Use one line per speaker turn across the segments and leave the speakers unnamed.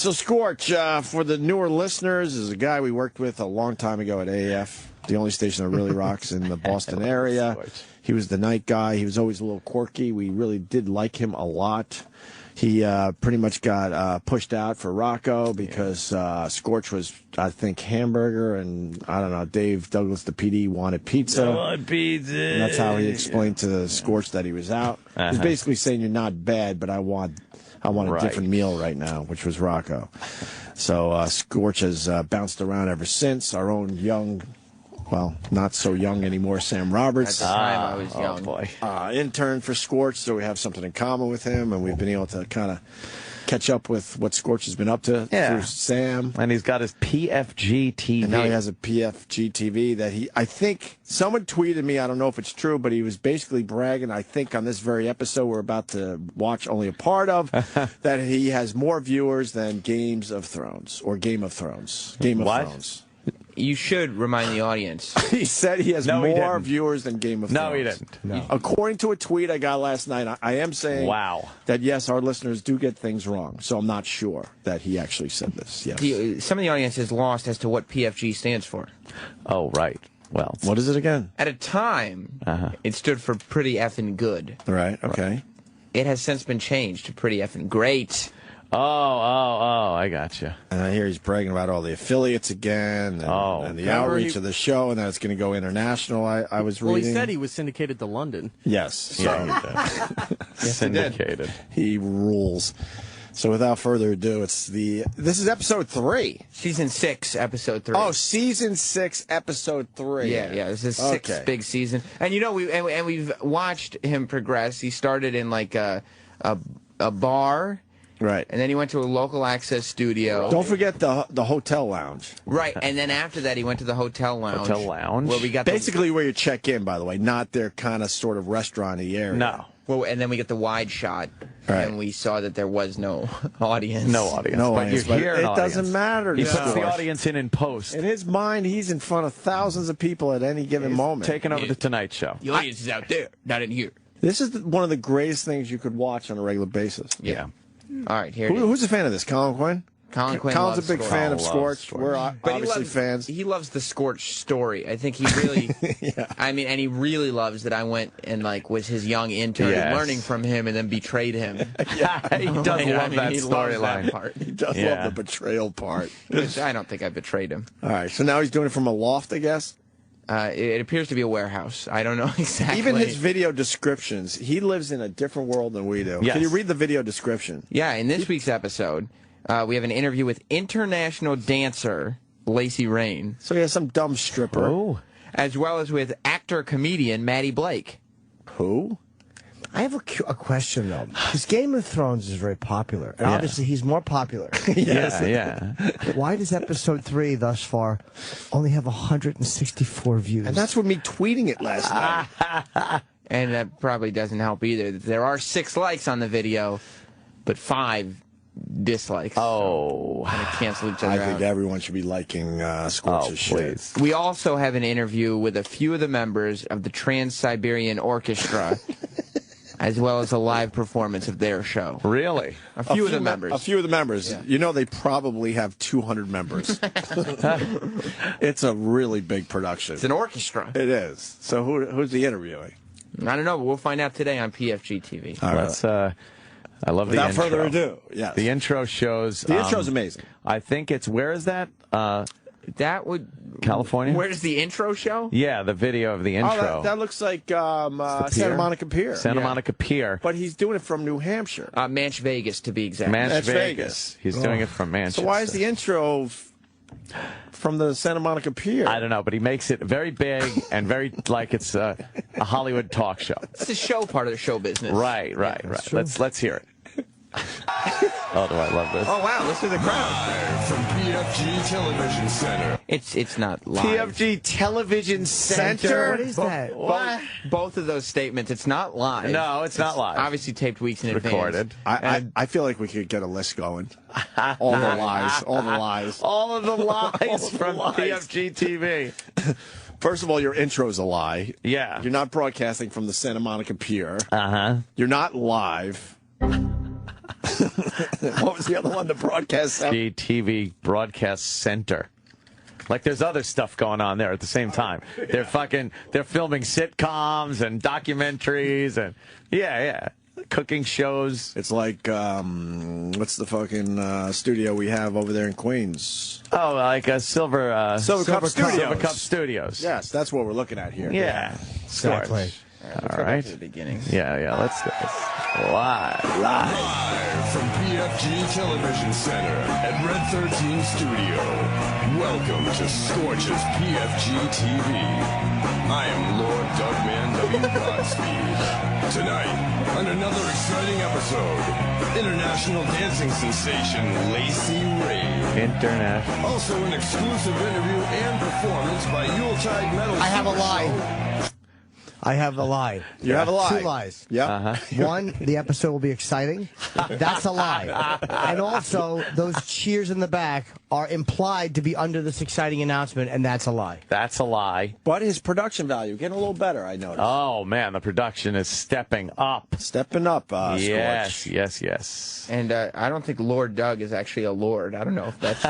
so Scorch, for the newer listeners, is a guy we worked with a long time ago at AF, the only station that really rocks in the Boston area. He was the night guy. He was always a little quirky. We really did like him a lot. He pretty much got pushed out for Rocco because Scorch was, I think, hamburger, and I don't know, Dave Douglas, the PD, wanted pizza.
I want pizza.
And that's how he explained to Scorch that he was out. He's basically saying, you're not bad, but I want a different meal right now, which was Rocco. So Scorch has bounced around ever since. Our own young, well, not so young anymore, Sam Roberts.
At the time I was young.
Oh boy.
Intern for Scorch, so we have something in common with him, and we've been able to kind of catch up with what Scorch has been up to through Sam.
And he's got his PFG-TV.
And now he has a PFG-TV that I think, someone tweeted me, I don't know if it's true, but he was basically bragging, I think on this very episode we're about to watch only a part of, that he has more viewers than Game of Thrones. Game of Thrones.
You should remind the audience.
He said he has more viewers than Game of Thrones.
No, he didn't. No.
According to a tweet I got last night, I am saying that, yes, our listeners do get things wrong. So I'm not sure that he actually said this. Yes.
Some of the audience is lost as to what PFG stands for.
Oh, right. Well,
what is it again?
At a time, it stood for Pretty Effing Good.
Right, okay.
It has since been changed to Pretty Effing Great.
Oh, I got you.
And I hear he's bragging about all the affiliates again, and the outreach of the show, and that it's going to go international. I was reading.
Well, he said he was syndicated to London.
Yes.
Yeah, he did.
Yes,
syndicated.
He rules. So without further adu, this is episode 3.
Season 6, episode 3.
Oh, season 6, episode 3.
Yeah, this is 6th big season. And you know, we've watched him progress. He started in like a bar.
Right.
And then he went to a local access studio.
Don't forget the hotel lounge.
Right. And then after that, he went to the hotel lounge.
Where
we got
basically where you check in, by the way, not their kind of sort of restaurant-y area.
No.
Well, and then we get the wide shot, and we saw that there was no audience.
No audience.
No
but
audience.
You're here.
It doesn't matter.
He puts the audience in post.
In his mind, he's in front of thousands of people at any given moment.
Taking over the Tonight Show.
The audience is out there, not in here.
This is one of the greatest things you could watch on a regular basis.
Yeah.
All right, here.
Who's a fan of this? Colin Quinn?
Colin Quinn
Colin's
loves
a big fan of Scorch. We're obviously fans.
He loves the Scorch story. I think he really. I mean, and he really loves that I went and was his young intern, learning from him, and then betrayed him.
He does love that storyline
part.
He does love the betrayal part.
I don't think I betrayed him.
All right, so now he's doing it from a loft, I guess.
It appears to be a warehouse. I don't know exactly.
Even his video descriptions, he lives in a different world than we do.
Yes.
Can you read the video description?
Yeah, in this week's episode, we have an interview with international dancer Lacy Rain.
So he has some dumb stripper.
Oh.
As well as with actor-comedian Maddie Blake.
Who?
I have a question, though. Because Game of Thrones is very popular. And obviously he's more popular.
Yeah.
Why does episode 3 thus far only have 164 views?
And that's with me tweeting it last night.
And that probably doesn't help either. There are 6 likes on the video, but 5 dislikes.
Oh.
Kind of cancel each other out.
I think everyone should be liking Scorch's shit.
We also have an interview with a few of the members of the Trans-Siberian Orchestra, as well as a live performance of their show.
Really?
A few of the members.
A few of the members.
Yeah.
You know, they probably have 200 members. It's a really big production.
It's an orchestra.
It is. So who's he interviewing?
I don't know, but we'll find out today on PFG-TV.
All right.
I love the
Without
intro.
further ado, yes.
The intro shows...
The intro's amazing.
I think it's... Where is that?
That would...
California?
Where does the intro show?
Yeah, the video of the intro.
Oh, that looks like Santa Monica Pier.
Santa Monica Pier.
But he's doing it from New Hampshire.
Manch Vegas, to be exact.
Manch Vegas. He's doing it from Manchester.
So why is the intro from the Santa Monica Pier?
I don't know, but he makes it very big and very like it's a Hollywood talk show.
It's the show part of the show business.
Right. Let's hear it. Oh, do I love this?
Oh, wow, listen to the crowd.
Live from PFG Television Center.
It's not live.
PFG Television Center?
What is that?
Both of those statements, it's not live.
No, it's not live.
Obviously taped weeks in
Recorded.
advance.
I feel like we could get a list going. All the lies. All the lies.
All of the lies from
lies.
PFG-TV.
First of all, your intro's a lie.
Yeah.
You're not broadcasting from the Santa Monica Pier.
Uh-huh.
You're not live. What was the other one? The broadcast center?
PFG-TV broadcast center. Like there's other stuff going on there at the same time. They're filming sitcoms and documentaries and cooking shows.
It's like what's the fucking studio we have over there in Queens?
Oh, like a Silver Cup Studios.
Yes, that's what we're looking at here.
Yeah, Scorch.
Exactly.
All right. To the beginning.
Yeah. Let's do this live.
From PFG Television Center at Red 13 Studio. Welcome to Scorch's PFG-TV. I am Lord Dugman W. Godspeed. Tonight, on another exciting episode, international dancing sensation Lacy Ray.
International.
Also an exclusive interview and performance by Yuletide Metal.
I have a lie. I have a lie.
You have a lie.
2 lies.
Yeah.
One, the episode will be exciting. That's a lie. And also, those cheers in the back are implied to be under this exciting announcement, and that's a lie.
That's a lie.
But his production value getting a little better, I noticed.
Oh, man, the production is stepping up.
Stepping up, Scorch.
Yes.
And I don't think Lord Doug is actually a lord. I don't know if that's...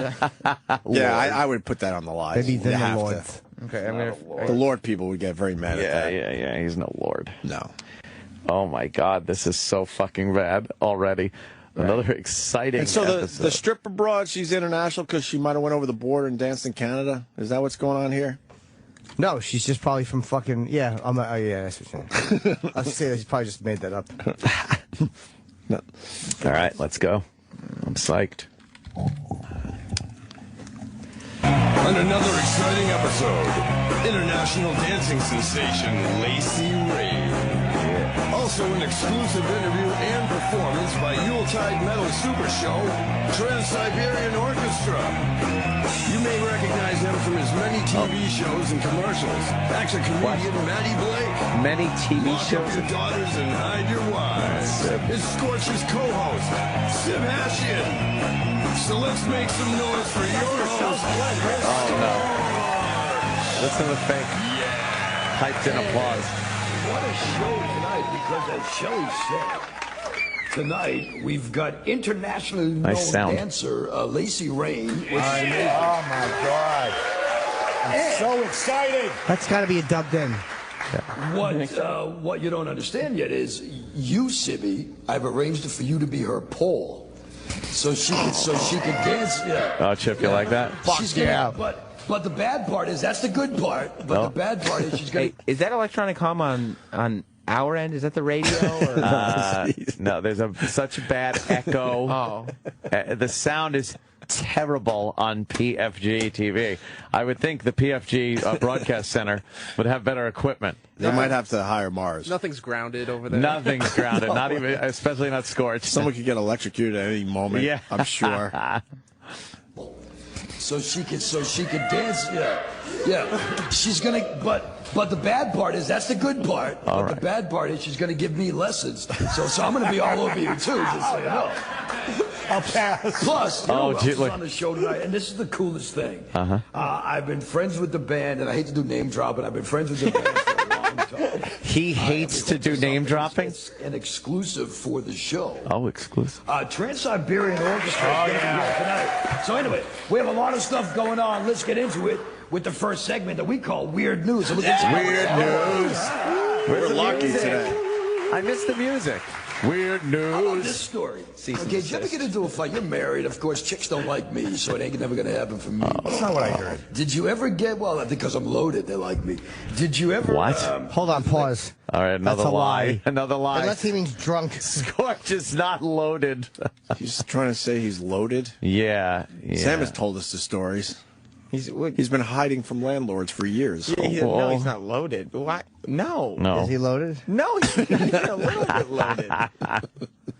Yeah, I would put that on the lie.
Maybe then the Lord.
Okay, I'm gonna...
The Lord people would get very mad at that.
Yeah, he's no lord.
No.
Oh, my God, this is so fucking rad already. Another exciting
And so
episode.
the stripper broad, she's international because she might have went over the border and danced in Canada? Is that what's going on here?
No, she's just probably from fucking... Yeah, that's what you're saying. I was say that she probably just made that up.
No.
All right, let's go. I'm psyched.
On another exciting episode, international dancing sensation Lacy Ray. Also an exclusive interview and performance by Yuletide Metal Super Show, Trans-Siberian Orchestra. You may recognize him from his many TV shows and commercials. Action-comedian Matty Blake.
Many TV
Lock
shows.
up your daughters and hide your wives. It's Scorch's co-host, Sim Hashian. So let's make some noise for your host.
Oh, no. Listen to the fake hyped-in applause.
What a show tonight, because as Shelley said, tonight we've got internationally known
Nice sound.
dancer Lacy Rain.
Oh, my God. I'm so excited.
That's got to be a dubbed in.
What you don't understand yet is you, Sibby, I've arranged for you to be her pole. So she could dance. Yeah.
Oh, Chip, you like that?
She's gonna, but the bad part is that's the good part. But the bad part is she's gonna.
Hey, is that electronic hum on our end? Is that the radio? Or?
No, there's such a bad echo.
Oh.
The sound is terrible on PFG-TV. I would think the PFG broadcast center would have better equipment.
They might have to hire Mars.
Nothing's grounded over there.
Nothing's grounded, not even, especially not Scorch.
Someone could get electrocuted at any moment.
Yeah.
I'm sure.
So she could dance. Yeah. She's gonna. But the bad part is that's the good part. But the bad part is she's gonna give me lessons. So I'm gonna be all over you too. Just so you know.
I'll pass.
Plus, you know who else is
look.
on the show tonight, and this is the coolest thing. I've been friends with the band, and I hate to do name dropping. I've been friends with the band for a long time.
He hates to do name dropping?
It's an exclusive for the show.
Oh, exclusive.
Trans-Siberian Orchestra is going to be here tonight. So anyway, we have a lot of stuff going on. Let's get into it with the first segment that we call Weird News. So
Weird News. We're lucky today.
I missed the music. Weird
How about
news.
this story? Okay, did you ever get into a fight? You're married, of course. Chicks don't like me, so it ain't never gonna happen for me.
That's not what I heard.
Did you ever get? Well, because I'm loaded, they like me. Did you ever?
What?
Hold on, pause.
All right, another
That's a
lie. Another lie.
Unless he means drunk.
Scorch is not loaded.
He's trying to say he's loaded.
Yeah.
Sam has told us the stories. He's been hiding from landlords for years.
No, he's not loaded. Why? No.
No.
Is he loaded?
No, he's a little bit loaded.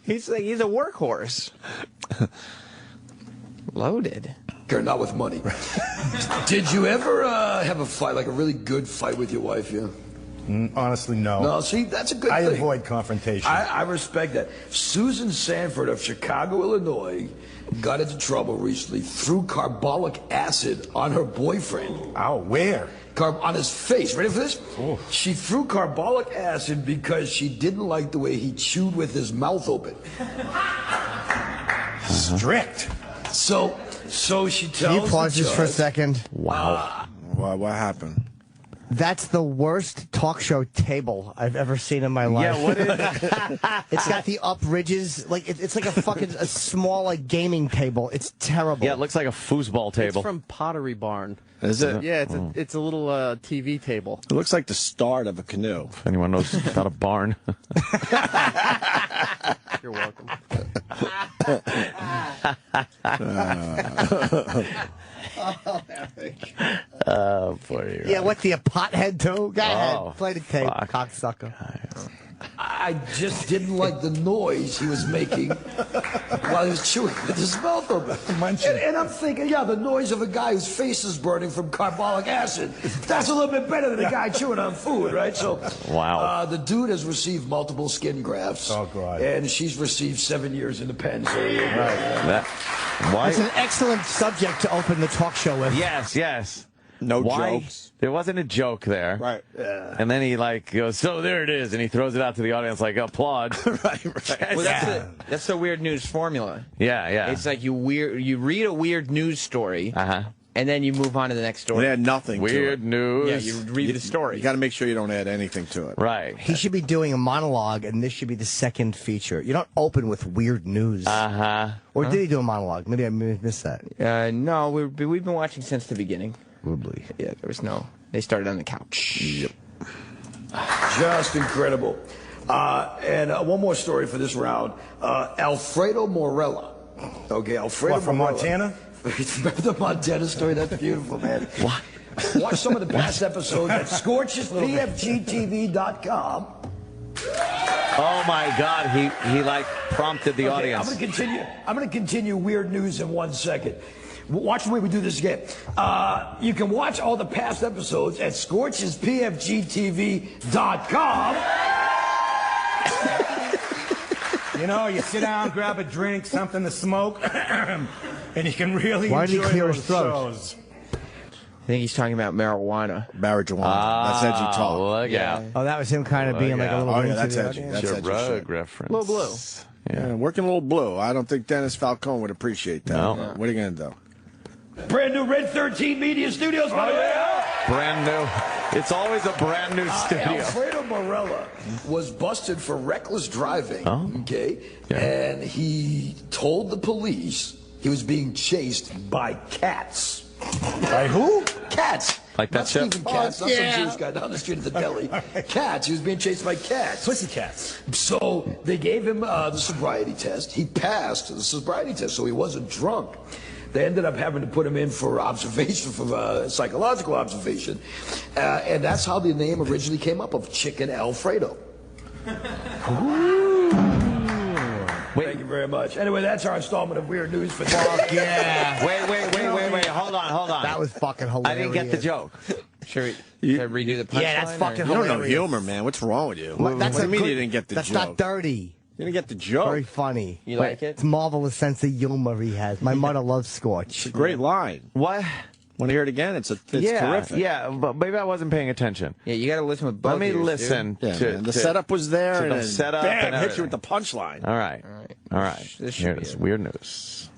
He's a workhorse. Loaded.
Not with money. Did you ever have a fight, like a really good fight with your wife? Yeah.
Honestly, no.
No, see, that's a good
I
thing.
avoid confrontation.
I respect that. Susan Sanford of Chicago, Illinois, got into trouble recently, threw carbolic acid on her boyfriend.
Oh, where?
On his face. Ready for this? She threw carbolic acid because she didn't like the way he chewed with his mouth open.
Strict.
So she tells.
Can you pause
the
this for a
judge-
second?
Wow.
What happened?
That's the worst talk show table I've ever seen in my life.
Yeah, what is
It's got the up ridges. Like it's like a small like gaming table. It's terrible.
Yeah, it looks like a foosball table.
It's from Pottery Barn.
Is it?
Yeah, it's a little TV table.
It looks like the start of a canoe.
If anyone knows about a barn.
You're welcome.
Oh, boy.
Yeah, what the pothead too? Go ahead, play the tape,
fuck.
cocksucker.
I just didn't like the noise he was making while he was chewing with his mouth open. And I'm thinking, yeah, the noise of a guy whose face is burning from carbolic acid. That's a little bit better than a guy chewing on food, right? So,
wow.
The dude has received multiple skin grafts.
Oh, God.
And she's received 7 years in the pen. So,
Why?
That's an excellent subject to open the talk show with.
Yes.
No
Why?
jokes.
There wasn't a joke there.
Right.
And then he goes, so there it is, and he throws it out to the audience like, applaud.
Right.
Well, that's the weird news formula.
Yeah.
It's like you read a weird news story, and then you move on to the next story.
They had nothing to
Weird
it.
news.
Yeah, you read the story.
You got to make sure you don't add anything to it.
Right.
He should be doing a monologue, and this should be the second feature. You don't open with weird news. Or did he do a monologue? Maybe I missed that.
No, we've been watching since the beginning.
Probably.
Yeah, there was no. They started on the couch.
Yep.
just incredible. And one more story for this round. Alfredo Morella. Okay, Alfredo
What, from
Morella.
Montana?
Remember the Montana story? That's beautiful, man.
What?
Watch some of the past episodes at ScorchesPFG-TV.com.
Oh my God, he prompted the audience.
I'm gonna continue weird news in 1 second. Watch the way we do this again. You can watch all the past episodes at ScorchesPFG-TV.com.
You know, you sit down, grab a drink, something to smoke, and you can really
Why did he
enjoy
clear
those
his throat?
shows.
I think he's talking about marijuana.
Marijuana. That's edgy talk.
Look out.
Oh, that was him kind of being like a little
Oh,
into
yeah, that's
the
edgy.
audience.
That's edgy
Rug
shit.
reference.
Little blue.
Yeah, working a little blue. I don't think Dennis Falcone would appreciate that.
No.
What are you going to do?
Brand new Red 13 Media Studios.
Brand new. It's always a brand new studio.
Alfredo Morella was busted for reckless driving. Okay,
Yeah.
and he told the police he was being chased by cats.
By who?
Cats.
Like that
not
show?
Stephen Katz, not some Jewish guy down the street at the deli. Cats. He was being chased by cats.
Pussycats.
So they gave him the sobriety test. He passed the sobriety test, so he wasn't drunk. They ended up having to put him in for observation, for psychological observation. And that's how the name originally came up of Chicken Alfredo. Thank you very much. Anyway, that's our installment of Weird News for today.
Yeah.
Wait. Hold on.
That was fucking hilarious.
I didn't get the joke.
Should we redo the punchline?
Yeah, that's fucking
You don't know
hilarious.
humor, man. What's wrong with you?
That's
what do
a
you mean
good-
you didn't get the
That's
joke?
not dirty.
You didn't get the joke.
Very funny.
You like it?
It's marvelous sense of humor he has. My mother loves Scorch.
Great line.
What?
Want to hear it again? It's terrific.
Yeah, but maybe I wasn't paying attention.
Yeah, you got to listen with both
Let me
ears,
listen
Yeah,
to
man. The setup was there,
to
and
the
then
setup
bam,
and
hit you with the
everything.
punchline.
All right.
This should
Here
be
it is.
it.
Weird news.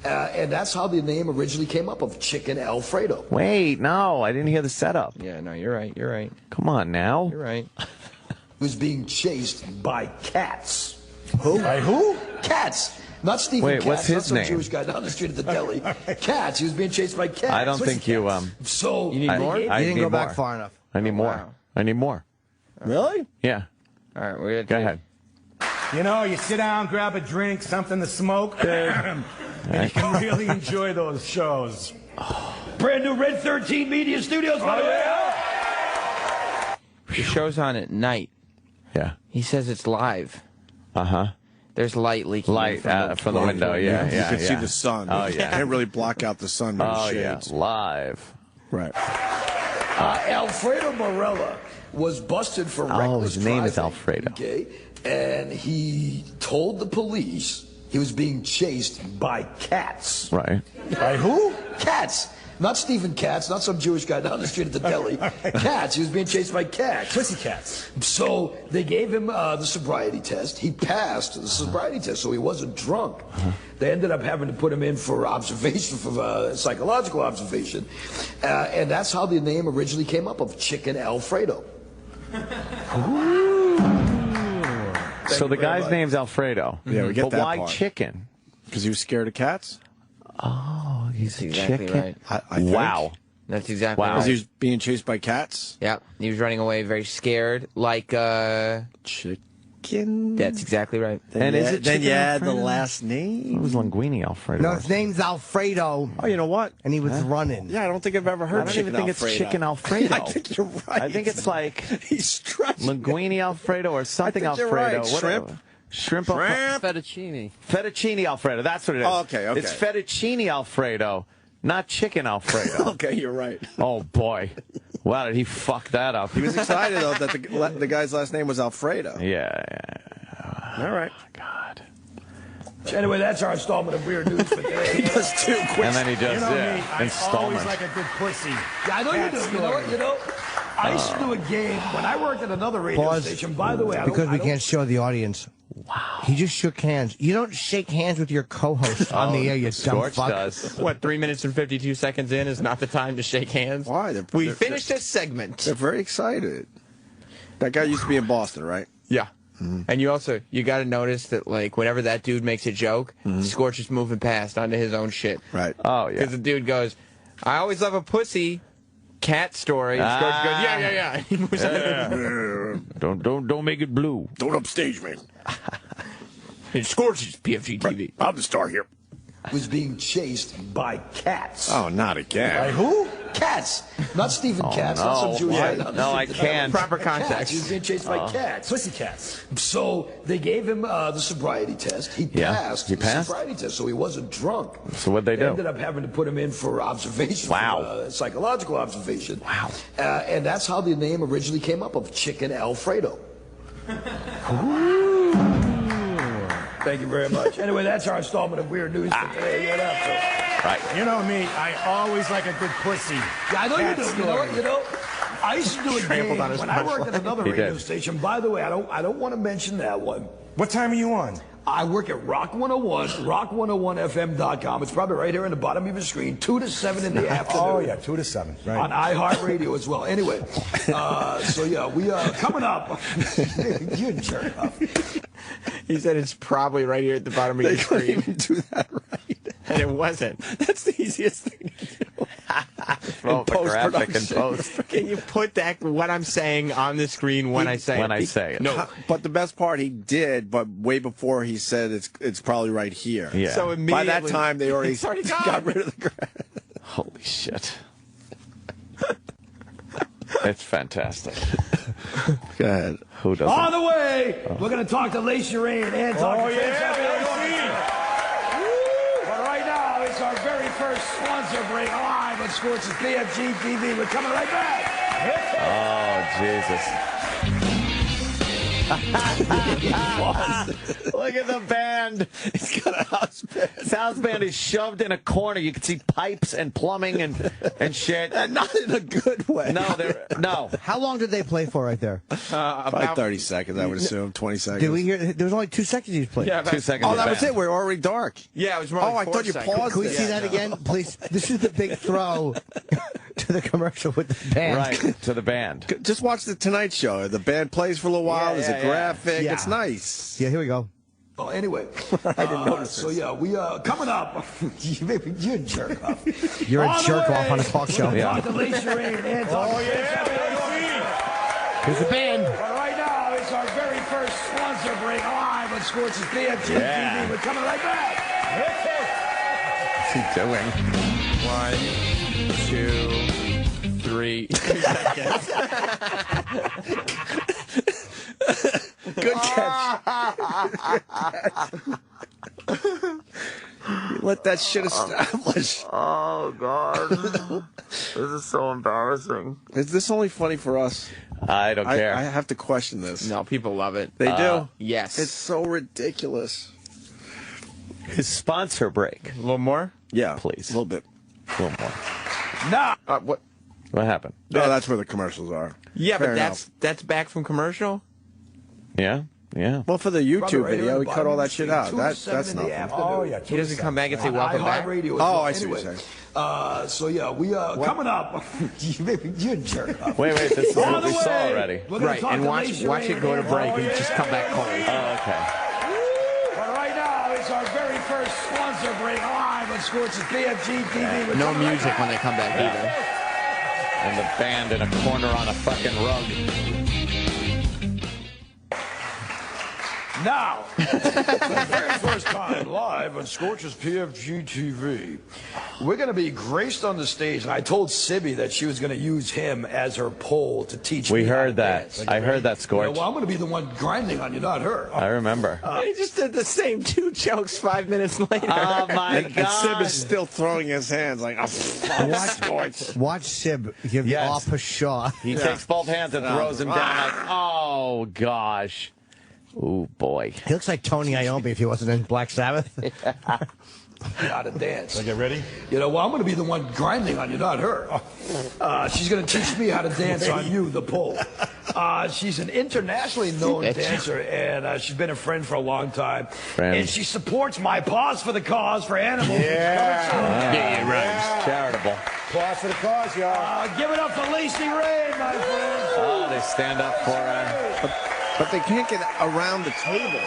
And that's how the name originally came up of Chicken Alfredo.
Wait, no, I didn't hear the setup.
Yeah, no, you're right. You're right.
Come on now.
You're right.
Was being chased by cats.
Who? By who?
Cats. Not Stephen
Wait,
Katz,
what's
not
his
some
name?
Jewish guy down the street at the deli. Cats. He was being chased by cats.
I don't think you.
So
You need more?
You
I
didn't
need
go back
more.
far enough.
I need more.
Wow.
I need more.
Really?
Yeah.
All right, we're
Go ahead.
You know, you sit down, grab a drink, something to smoke, and you can really enjoy those shows.
brand new Red 13 Media Studios.
The show's on at night.
Yeah.
He says it's live.
Uh-huh.
There's light leaking
Light from the window. Yeah.
You can see the sun.
Oh,
You
yeah.
can't really block out the sun with
Oh,
the
yeah.
shades.
Live.
Right.
Alfredo Morella was busted for reckless
his name is
driving,
Alfredo.
Okay, and he told the police he was being chased by cats.
Right.
By who?
Cats. Not Stephen Katz, not some Jewish guy down the street at the deli. Cats. He was being chased by cats.
Pussycats.
So they gave him the sobriety test. He passed the sobriety test, so he wasn't drunk. They ended up having to put him in for observation, for psychological observation. And that's how the name originally came up, of Chicken Alfredo.
So the guy's name's Alfredo.
Yeah, we get
but
that
why
part.
chicken?
Because he was scared of cats?
Oh, he's a
exactly
chicken.
right.
I think.
Wow.
That's exactly
Wow.
right.
Because he was being chased by cats?
Yeah, he was running away very scared, like,
Chicken?
that's exactly right.
And is it
then
chicken
you add the
Alfredo?
last
It
name?
was linguine Alfredo.
No, his name's Alfredo,
Oh, you know what?
and he was running.
Yeah, I don't think I've ever heard
I don't
chicken
even think
Alfredo.
it's chicken Alfredo.
I think you're right.
I think it's like
He's stretching.
linguine Alfredo or something
I think you're
Alfredo.
right.
Whatever. Shrimp
Fettuccine.
Fettuccine Alfredo. That's what it is.
Oh, okay.
It's fettuccine Alfredo, not chicken Alfredo.
Okay, you're right.
Oh, boy. Wow, did he fuck that up?
He was excited, though, that the guy's last name was Alfredo.
Yeah.
All right.
God.
Anyway, that's our installment of Weird News for today.
He does two quick.
And then he does,
You know me, I
installment.
always like a good pussy.
Yeah, I know you do.
Cat
You know what?
story.
You know, I used to do a game when I worked at another radio
Pause.
station. By the way,
Because we can't show the audience. Wow. He just shook hands. You don't shake hands with your co-host on the air, you dumb
Scorch
fuck.
does.
What, 3 minutes and 52 seconds in is not the time to shake hands?
Why?
We finished this segment.
They're very excited. That guy used to be in Boston, right?
Yeah. And you got to notice that, like, whenever that dude makes a joke, Scorch is moving past onto his own shit.
Right.
Oh, yeah.
Because the dude goes, I always love a pussy cat story. And Scorch goes, yeah. He moves on.
Don't make it blue.
Don't upstage me.
And Scorch is PFG-TV.
I'm the star here.
was being chased by cats.
Oh, not again.
By who? Cats. Not Stephen Katz, not some Jewish guy.
No, I can't.
Proper
Cats.
context.
He was being chased by cats. Pussy cats. So they gave him the sobriety test. He passed
he
the
passed?
sobriety test, so he wasn't drunk.
So what'd they do?
Ended up having to put him in for observation.
Wow.
For, psychological observation.
Wow.
And that's how the name originally came up, of Chicken Alfredo. Thank you very much. Anyway, that's our installment of Weird News for today.
Right.
You know me, I always like a good pussy.
Yeah, I know you
Cat
do.
story.
You know, I used to do a game
on his
when I worked at another
He
radio
did.
station. By the way, I don't want to mention that one.
What time are you on?
I work at Rock 101, rock101fm.com. It's probably right here in the bottom of your screen, 2 to 7 in the afternoon.
Oh, yeah, 2 to 7. Right.
On iHeartRadio as well. Anyway, so yeah, we are coming up. You jerk off.
He said it's probably right here at the bottom of your
Couldn't
screen.
even do that right.
And it wasn't.
That's the easiest thing to do.
Oh, the graphic in
post-production.
post.
Can you put that what I'm saying on the screen when I say
When
it?
I say it.
No.
But the best part, he did, but way before he said it's probably right here.
Yeah.
So
By that
immediately-
time, they already,
It's already gone.
got rid of the grass.
Holy shit. It's fantastic.
Go ahead.
Who doesn't?
On the way, we're going to talk to Lacy Rain and talk to But right now, it's our very first sponsor break live on Scorch's PFG-TV. We're coming right back.
Oh, Jesus. Look at the band.
He's got a house band.
This house band is shoved in a corner. You can see pipes and plumbing and shit.
And not in a good way.
No.
How long did they play for right there?
Probably 30 seconds, I would assume. 20 seconds.
Did we hear? There was only 2 seconds he played.
Yeah,
2 seconds.
Oh,
of
that was
band.
it. We're already dark.
Yeah, it was more
Oh,
like
I
4
thought you
seconds.
paused
Can we
it.
see that again, please? This is the big throw to the commercial with the band.
Right, to the band.
Just watch the Tonight Show. The band plays for a little while. There's a graphic.
Yeah.
It's nice.
Yeah, here we go.
Oh, anyway. I didn't notice. So, yeah, we are coming up. You're a jerk off.
You're a
On the
jerk off
way,
on a talk show.
we're gonna talk to Lacy Rain and talk to
Here's the band.
But right now, it's our very first sponsor break live on Scorch's PFG-TV.
Yeah.
We're coming right back.
What's he doing?
1, 2, 3 seconds.
Good catch. You let that shit establish.
Oh, God. This is so embarrassing.
Is this only funny for us?
I don't care.
I have to question this.
No, people love it.
They do?
Yes.
It's so ridiculous.
His sponsor break.
a little more?
Yeah.
Please.
A little bit.
A little more.
Nah.
What?
What happened?
No, that's where the commercials are.
Yeah,
Fair
but
enough.
that's back from commercial?
Yeah? Yeah.
Well, for the YouTube video, we cut all that shit out. That's nothing.
Oh, yeah.
He doesn't come back and say welcome back.
Oh, I see what you're saying.
So yeah, we coming up. You jerk off.
Wait, this is what we saw already.
Right, and watch it go to break and just come back cold.
Oh, okay.
But right now, it's our very first sponsor break live on Scorch's PFG-TV.
No music when they come back either.
And the band in a corner on a fucking rug.
Now, for the very first time live on Scorch's PFG-TV, we're going to be graced on the stage, and I told Sibby that she was going to use him as her pole to teach me.
We
how to
heard that.
dance.
I heard that, Scorch.
Well, I'm going to be the one grinding on you, not her.
I remember.
He just did the same 2 jokes 5 minutes later.
Oh, my
And
God.
Sib is still throwing his hands like, oh, Scorch.
Watch Sib give the off a shot.
He takes both hands and throws him down like, oh, gosh. Oh, boy.
He looks like Tony Iommi if he wasn't in Black Sabbath.
How to dance.
Okay, ready?
You know, well, I'm going to be the one grinding on you, not her. She's going to teach me how to dance on you, the pole. She's an internationally known dancer, and she's been a friend for a long time. And she supports my Paws for the Cause for animals.
Yeah, right. Charitable.
Applause for the cause, y'all.
Give it up for Lacy Ray, my friend.
Oh, they stand up for
But they can't get around the table.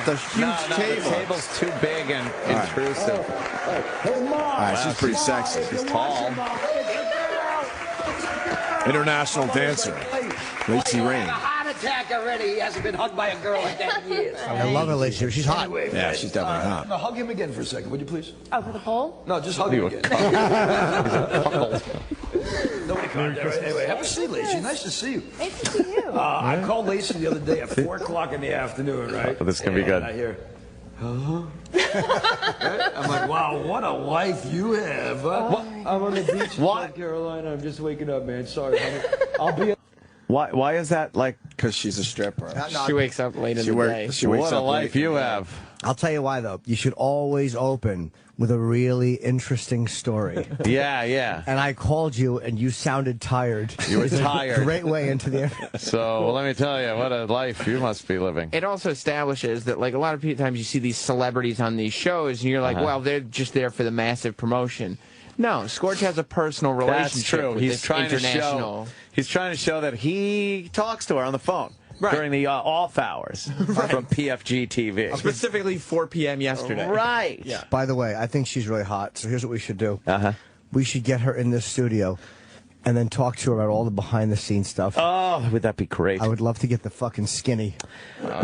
The huge table.
The table's too big and intrusive.
All right, she's pretty sexy.
She's tall.
International dancer, Lacy Rain.
Heart attack already. He hasn't been hugged by a girl like that in years.
I love her, Lacy. She's hot.
Anyway,
Yeah, she's definitely hot.
Now, hug him again for a second, would you please?
Oh, for the poll?
No, just hug him again. Nobody called there. Anyway, have a seat, Lacy. Nice to see you.
Nice to see you.
I called Lacy the other day at 4 o'clock in the afternoon, right?
Oh, this is going to be good.
And I hear, I'm like, wow, what a life you have. I'm on the beach in South Carolina. I'm just waking up, man. Sorry, honey. I'll be...
Why is that like?
Because she's a stripper.
She wakes up late in the day.
She wakes
What a
up
life
late.
you have.
I'll tell you why, though. You should always open with a really interesting story.
Yeah.
And I called you, and you sounded tired.
You were
It's a
tired.
Great way into the...
So well, let me tell you, what a life you must be living.
It also establishes that, like, a lot of times you see these celebrities on these shows, and you're like, well, they're just there for the massive promotion. No, Scorch has a personal relationship
That's true.
with
He's
this
trying
international...
He's trying to show that he talks to her on the phone during the off hours from PFG-TV.
Specifically 4 p.m. yesterday.
Right.
Yeah.
By the way, I think she's really hot, so here's what we should do.
Uh-huh.
We should get her in this studio and then talk to her about all the behind-the-scenes stuff.
Oh, would that be great?
I would love to get the fucking skinny.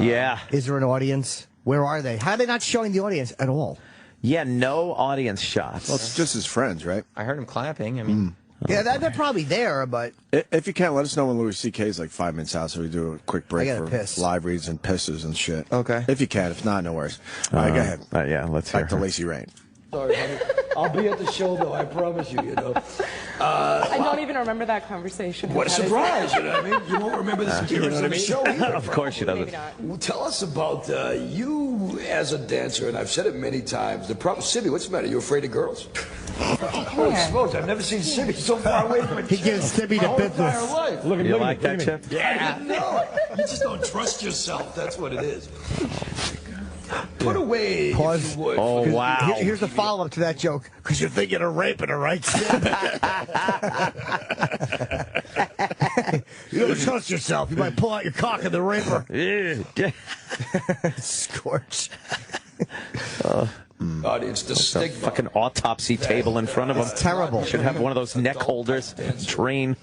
Yeah.
Is there an audience? Where are they? How are they not showing the audience at all?
Yeah, no audience shots.
Well, it's just his friends, right?
I heard him clapping. I mean...
Yeah, they're probably there, but...
If you can, let us know when Louis C.K. is like 5 minutes out, so we do a quick break
I gotta
for
piss.
live reads and pisses and shit.
Okay.
If you can. If not, no worries. All right, go ahead.
Yeah, let's hear
Back to
her.
Lacy Rain.
Sorry, honey. I'll be at the show, though. I promise you, you know.
I don't even remember that conversation.
What a surprise, you know what I mean? You won't remember this appearance on the show either.
Of course she doesn't.
Maybe not.
Well, tell us about you as a dancer, and I've said it many times. The problem, Sibby, what's the matter? You afraid of girls? Holy smokes, I've never seen Sibby so far away from a
He gives Sibby the
my whole
business.
entire life.
Look at
You
look
like
at me,
that,
look at me.
Chip?
I didn't know. You just don't trust yourself. That's what it is. Put away,
Pause.
if you would.
Oh,
for-
wow.
Here's the follow-up to that joke, because you're thinking of raping her, right, Sid? You don't trust yourself. You might pull out your cock and the raper. Scorch.
Audience, the stigma.
Fucking autopsy table in front of him.
It's terrible.
Should have one of those neck holders. Drain.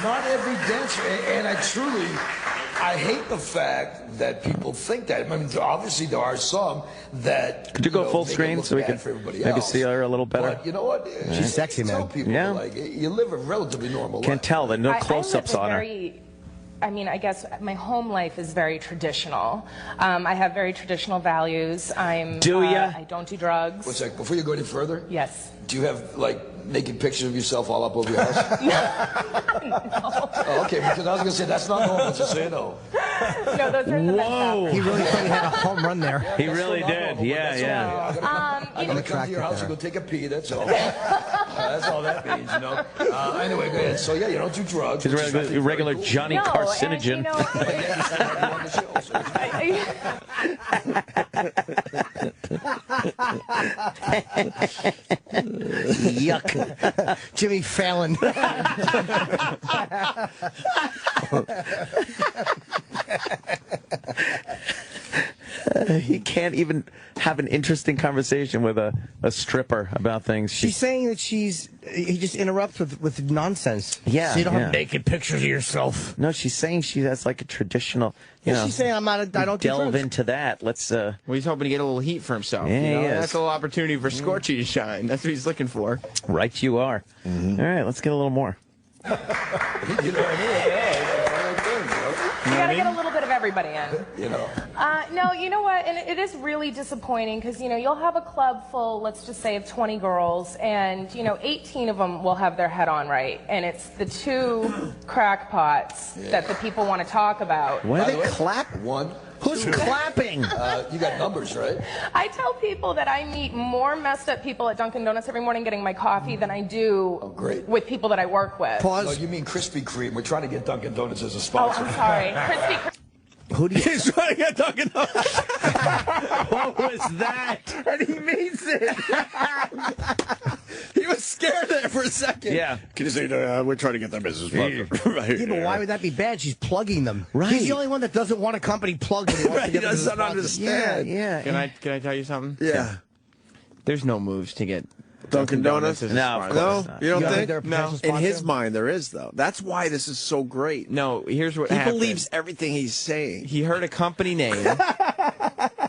Not every dancer, and I hate the fact that people think that. I mean, obviously there are some that.
Could you go full
make it
screen
look
so we
bad
can
for everybody
maybe
else.
see her a little better?
But you know what?
She's sexy,
Tell
man.
people,
Yeah.
like, you live a relatively normal
Can't
life.
tell. There are no close-ups on her.
I mean, I guess my home life is very traditional. I have very traditional values.
Do ya?
I don't do drugs.
One sec, before you go any further,
Yes.
do you have like naked pictures of yourself all up over your house? Oh, okay, because I was gonna say that's not normal. Just so you know.
No, those are in the men's bathroom.
He really thought he had a home run there.
He really did. Yeah.
I gotta come to your house and go take a pee. That's all. That's all that means, you know. Anyway, go ahead. So yeah, you don't do drugs.
He's a regular
cool.
Johnny carcinogen.
Yuck. Jimmy Fallon.
He can't even have an interesting conversation with a stripper about things.
She's saying that he just interrupts with nonsense.
Yeah.
So you don't have naked pictures of yourself.
No, she's saying she has like a traditional, you know.
She's saying I don't
delve
do
into that. Let's.
Well, he's hoping to get a little heat for himself.
Yeah,
you know?
he is.
That's a little opportunity for Scorchy to shine. That's what he's looking for.
Right, you are. All right, let's get a little more.
You know what I mean?
You gotta get a little bit of everybody in.
You know.
No, you know what? And it is really disappointing because, you know, you'll have a club full, let's just say, of 20 girls, and, you know, 18 of them will have their head on right. And it's the 2 crackpots that the people want to talk about.
Why are they clapping?
One.
Who's clapping?
You got numbers, right?
I tell people that I meet more messed up people at Dunkin' Donuts every morning getting my coffee than I do with people that I work with.
No, you mean Krispy Kreme. We're trying to get Dunkin' Donuts as a
Oh,
sponsor.
I'm sorry. Krispy Kreme.
Who do you...
He's trying to get Dunkin' Donuts.
What was that?
And he means it. He was scared there for a second.
Yeah.
Can you say, we're trying to get that business partner. Right.
Yeah, but why would that be bad? She's plugging them.
Right.
He's the only one that doesn't want a company plugged. When he wants to
He
get them as a
doesn't
sponsor.
understand.
Yeah.
Can I tell you something?
Yeah.
There's no moves to get
Dunkin' Donuts?
as a
No, of
sponsor.
course
No,
not.
you don't
You
think?
they're a potential
In
sponsor?
his mind, there is, though. That's why this is so great.
No, here's what
He
happened.
believes everything he's saying.
He heard a company name,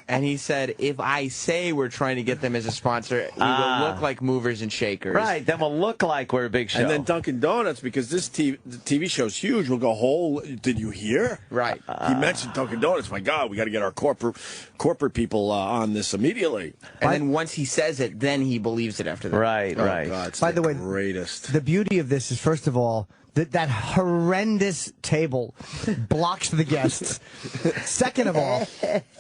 and he said, if I say we're trying to get them as a sponsor, we will look like movers and shakers.
Right, then we'll look like we're a big show.
And then Dunkin' Donuts, because this the TV show's huge, will go, did you hear?
Right.
He mentioned Dunkin' Donuts. My God, we got to get our corporate people on this immediately.
And then once he says it, then he believes it after that.
Right, right.
Oh, God, it's
By the way,
greatest.
The beauty of this is, first of all, that horrendous table blocks the guests. Second of all,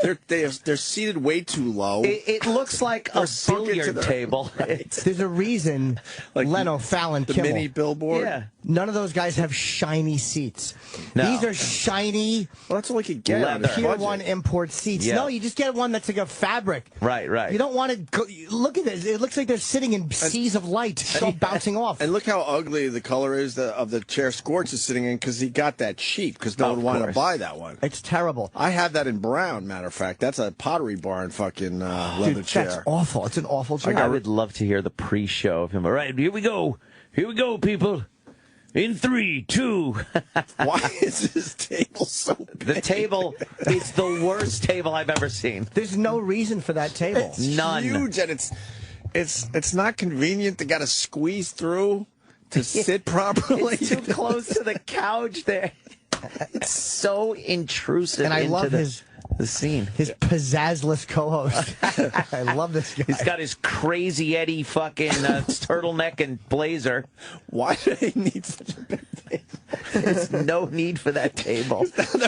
They're seated way too low.
It looks like a
sunk into
billiard
the-
table.
there's a reason
Like
Leno, Fallon,
the
Kimmel,
mini billboard.
Yeah.
none of those guys have shiny seats.
No.
These are shiny
Well, that's all he could get. on
Leather.
his
Tier
budget.
1 import seats.
Yeah.
No, you just get one that's like a fabric.
Right, right.
You don't want to go. Look at this. It looks like they're sitting in seas of light, bouncing off.
And look how ugly the color is of the chair Scorch is sitting in, because he got that cheap, because no
Of
one wanted to
course.
buy that one.
It's terrible.
I have that in brown, matter of fact. That's a Pottery Barn fucking leather
Dude,
chair.
that's awful. It's an awful chair.
I would love to hear the pre-show of him. All right, here we go. Here we go, people. In 3, 2.
Why is this table so big?
The table is the worst table I've ever seen.
There's no reason for that table.
It's
None.
huge, and it's not convenient. They got to squeeze through to sit properly.
It's too close to the couch there. It's so intrusive
And I
into
love
the scene.
His pizzazzless co-host. I love this guy.
He's got his crazy Eddie fucking turtleneck and blazer.
Why do they need such a big table?
There's no need for that table.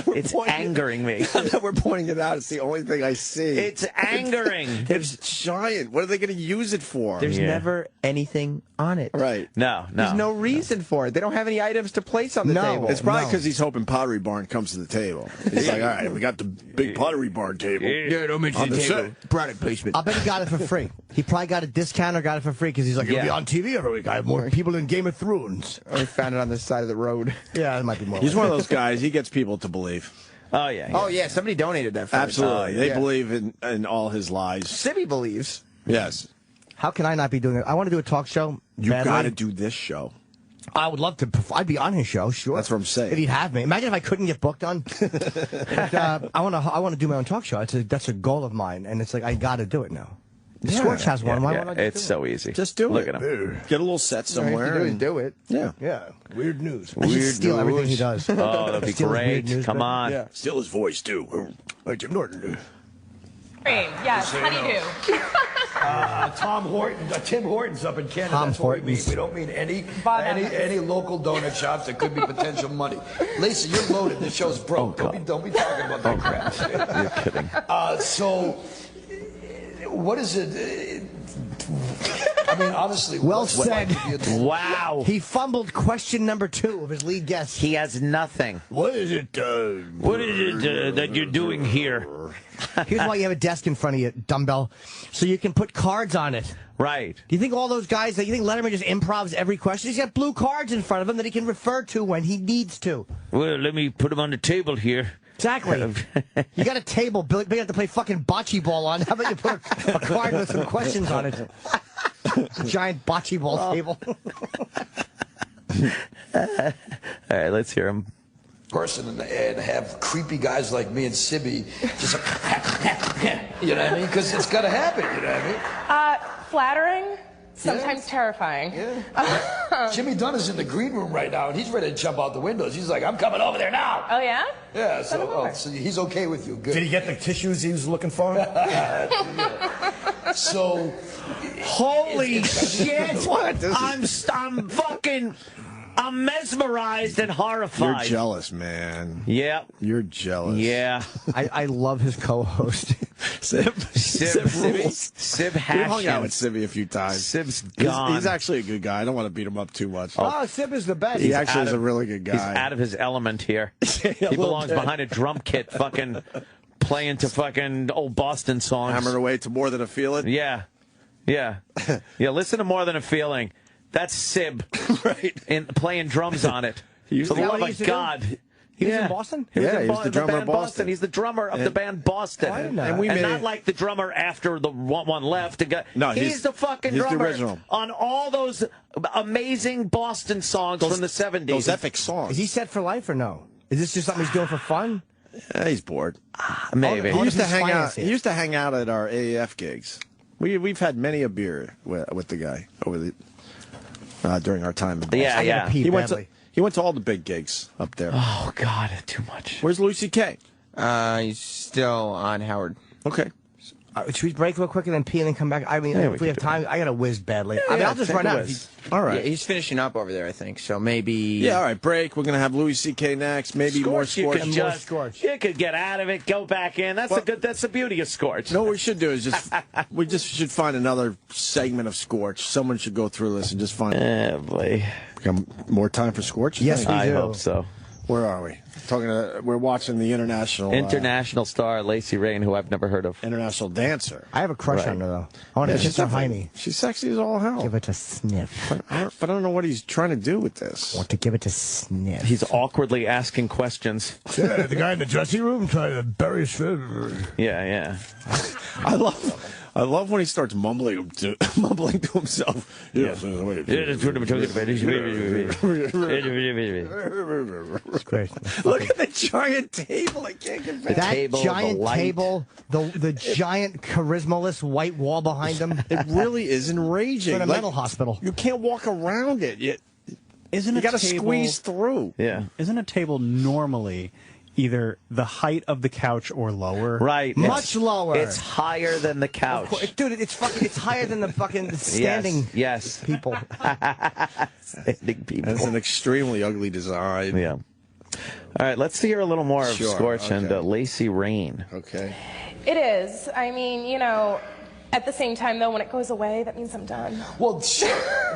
It's angering me.
Now that we're pointing it out, it's the only thing I see.
It's angering.
It's giant. What are they going to use it for?
There's
Yeah.
never anything on it.
Right.
No.
There's no reason for it. They don't have any items to place on the
No.
table.
It's probably because he's hoping Pottery Barn comes to the table. He's like, all right, we got the big Pottery Barn table.
Yeah, don't mention
On
the
the
table.
set.
Product placement.
I'll bet he got it for free. He probably got a discount or got it for free because he's like, it'll be
Yeah.
on TV every week. I have more people in Game of Thrones.
Or found it on the side of the road.
Yeah, it might be more.
He's one of those guys, he gets people to believe.
Oh, yeah.
Oh, yeah, somebody donated that for us.
Absolutely. They
Yeah.
believe in all his lies.
Sibby believes.
Yes.
How can I not be doing it? I want to do a talk show.
You
badly.
got to do this show.
I would love to. I'd be on his show, sure.
That's what I'm saying.
If he'd have me. Imagine if I couldn't get booked on. But, I want to do my own talk show. That's a goal of mine, and it's like I got to do it now. Scorch has one. Why won't I
It's
just
so easy.
Just do
Look
it.
at him.
Get a little set somewhere. and-
Do it.
Yeah.
Yeah, weird news. I should steal everything he does.
Oh, that'd be
Steal his weird
great.
news
Come
bit.
on.
Yeah.
Steal his voice, too. Like Jim Norton.
Yes, honeydew.
Tim Hortons up in Canada.
Tom
That's what we mean.
Hortons.
We don't mean any
Bob
local donut shops that could be potential money. Lacey, you're loaded. This show's broke. Don't be talking about that crap.
You're kidding.
So, what is it? I mean, honestly.
Well said.
Wow.
He fumbled question number 2 of his lead guest.
He has nothing.
What is it?
What is it that you're doing here?
Here's why you have a desk in front of you, dumbbell, so you can put cards on it.
Right.
Do you think all those guys, you think Letterman just improvs every question? He's got blue cards in front of him that he can refer to when he needs to.
Well, let me put them on the table here.
Exactly. You got a table big enough to play fucking bocce ball on. How about you put a card with some questions on it? A giant bocce ball table.
All right, let's hear him.
Person and have creepy guys like me and Sibby just you know what I mean? Because it's got to happen, you know what I mean?
Flattering, sometimes terrifying.
Yeah. Jimmy Dunn is in the green room right now, and he's ready to jump out the windows. He's like, I'm coming over there now.
Oh, yeah?
Yeah, so he's okay with you. Good.
Did he get the tissues he was looking for?
So,
Holy shit! I'm mesmerized and horrified.
You're jealous, man.
Yeah.
You're jealous.
Yeah.
I love his co-host.
Sib rules.
Sib
We hung out
Hashim.
with Sibby a few times.
Sib's gone.
He's actually a good guy. I don't want to beat him up too much.
Oh, Sib is the best.
He actually is a really good guy.
He's out of his element here.
Yeah,
He belongs behind a drum kit, fucking playing to fucking old Boston songs.
Hammering away to More Than a Feeling.
Yeah. Yeah. Yeah, listen to More Than a Feeling. That's Sib.
Right.
Playing drums on it. For the love of God.
He was in Boston?
He was
Yeah,
in
he was the drummer
band
of Boston.
He's the drummer of the band Boston.
I didn't know
And
that.
we
And
made
not like the drummer after the one left.
No,
he's the fucking
he's the
drummer
original.
on all those amazing Boston songs from the 70s.
Those epic songs.
Is he set for life or no? Is this just something he's doing for fun?
He's bored.
Maybe.
He used to hang out.
finance it.
He used to hang out at our AAF gigs. We've had many a beer with the guy over the during our time. In Boston.
Yeah,
I
yeah.
gotta pee
He went
badly.
to all the big gigs up there.
Oh, God, too much.
Where's Louis C.K.?
He's still on Howard.
Okay.
Should we break real quick and then pee and then come back? I mean, if we have time, I gotta whiz badly. I mean, I'll just
take
run
a
out.
whiz. All right.
Yeah, he's finishing up over there, I think. So maybe.
Yeah, all right, break. We're going to have Louis C.K. next. Maybe more
You
Scorch.
could just, you could get out of it, go back in. That's the beauty of Scorch.
No, what we should do is we just should find another segment of Scorch. Someone should go through this and just find.
Oh, boy.
More time for Scorch?
Yes, we
I
do.
hope so.
Where are we? We're watching the
International star Lacy Rain, who I've never heard of.
international dancer.
I have a crush on her, though. I want to kiss her hiney.
She's sexy as all hell.
Give it a sniff.
But I don't know what he's trying to do with this.
Want to give it a sniff.
He's awkwardly asking questions.
Yeah, the guy in the dressing room trying to bury his food.
Yeah, yeah.
I love when he starts mumbling to himself. Yes.
It's great.
Look at the giant table. I can't get back.
That
table,
giant
the light.
table, the giant charismaless white wall behind him.
It really is enraging.
It's in a mental hospital.
You can't walk around it.
Isn't
You
a
got to
table-
squeeze through.
Yeah.
Isn't a table normally either the height of the couch or lower?
Right.
Much lower.
It's higher than the couch.
Dude, it's higher than the fucking standing
Yes.
people.
Standing people.
That's an extremely ugly design.
Yeah. All right, let's hear a little more of
Sure,
Scorch and
okay.
Lacy Rain.
Okay.
It is. I mean, at the same time, though, when it goes away, that means I'm done.
well, sure.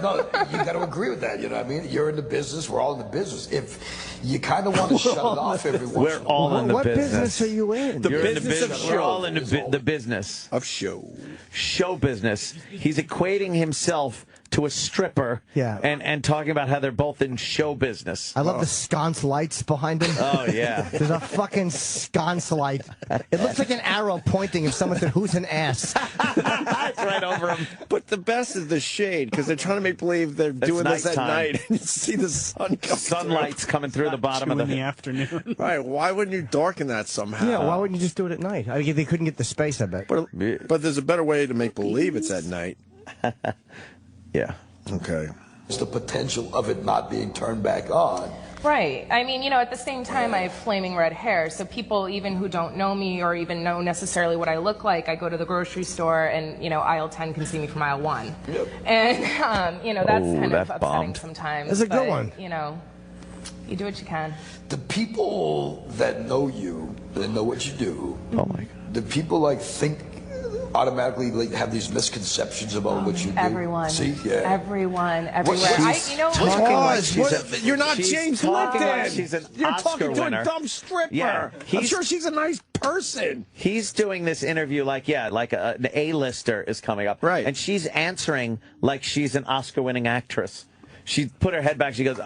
No, you got to agree with that. You know what I mean? You're in the business. We're all in the business. If you kind of want to shut it off every once
We're
in a while.
all in the
What
business.
business are you in?
You're in the
business of
business. We're all in the business.
Of show.
Show business. He's equating himself to a stripper.
Yeah.
And talking about how they're both in show business.
I love the sconce lights behind him.
Oh, yeah.
There's a fucking sconce light. It looks like an arrow pointing if someone said, "Who's an ass?"
It's right over him.
But the best is the shade, because they're trying to make believe they're doing this at
nighttime.
night. And you see the sun come
Sunlight's coming through the bottom
2
of
in the
the...
afternoon.
Right, why wouldn't you darken that somehow?
Yeah, why wouldn't you just do it at night? I mean, they couldn't get the space, I bet.
But there's a better way to make believe it's at night.
Yeah.
Okay.
It's the potential of it not being turned back on.
Right. I mean, at the same time, I have flaming red hair, so people even who don't know me or even know necessarily what I look like, I go to the grocery store and, aisle 10 can see me from aisle 1.
Yep.
And, that's kind of
that
upsetting
bombed.
sometimes.
That's a good
but,
one.
You do what you can.
The people that know you, that know what you do,
Oh, my God.
the people think automatically have these misconceptions about what you do?
Everyone.
See? Yeah.
Everyone. Everywhere.
You're not James Lipton.
She's an
You're
Oscar
talking to
winner.
a dumb stripper.
Yeah,
I'm sure she's a nice person.
He's doing this interview like an A-lister is coming up.
Right.
And she's answering like she's an Oscar-winning actress. She put her head back. She goes, "Oh,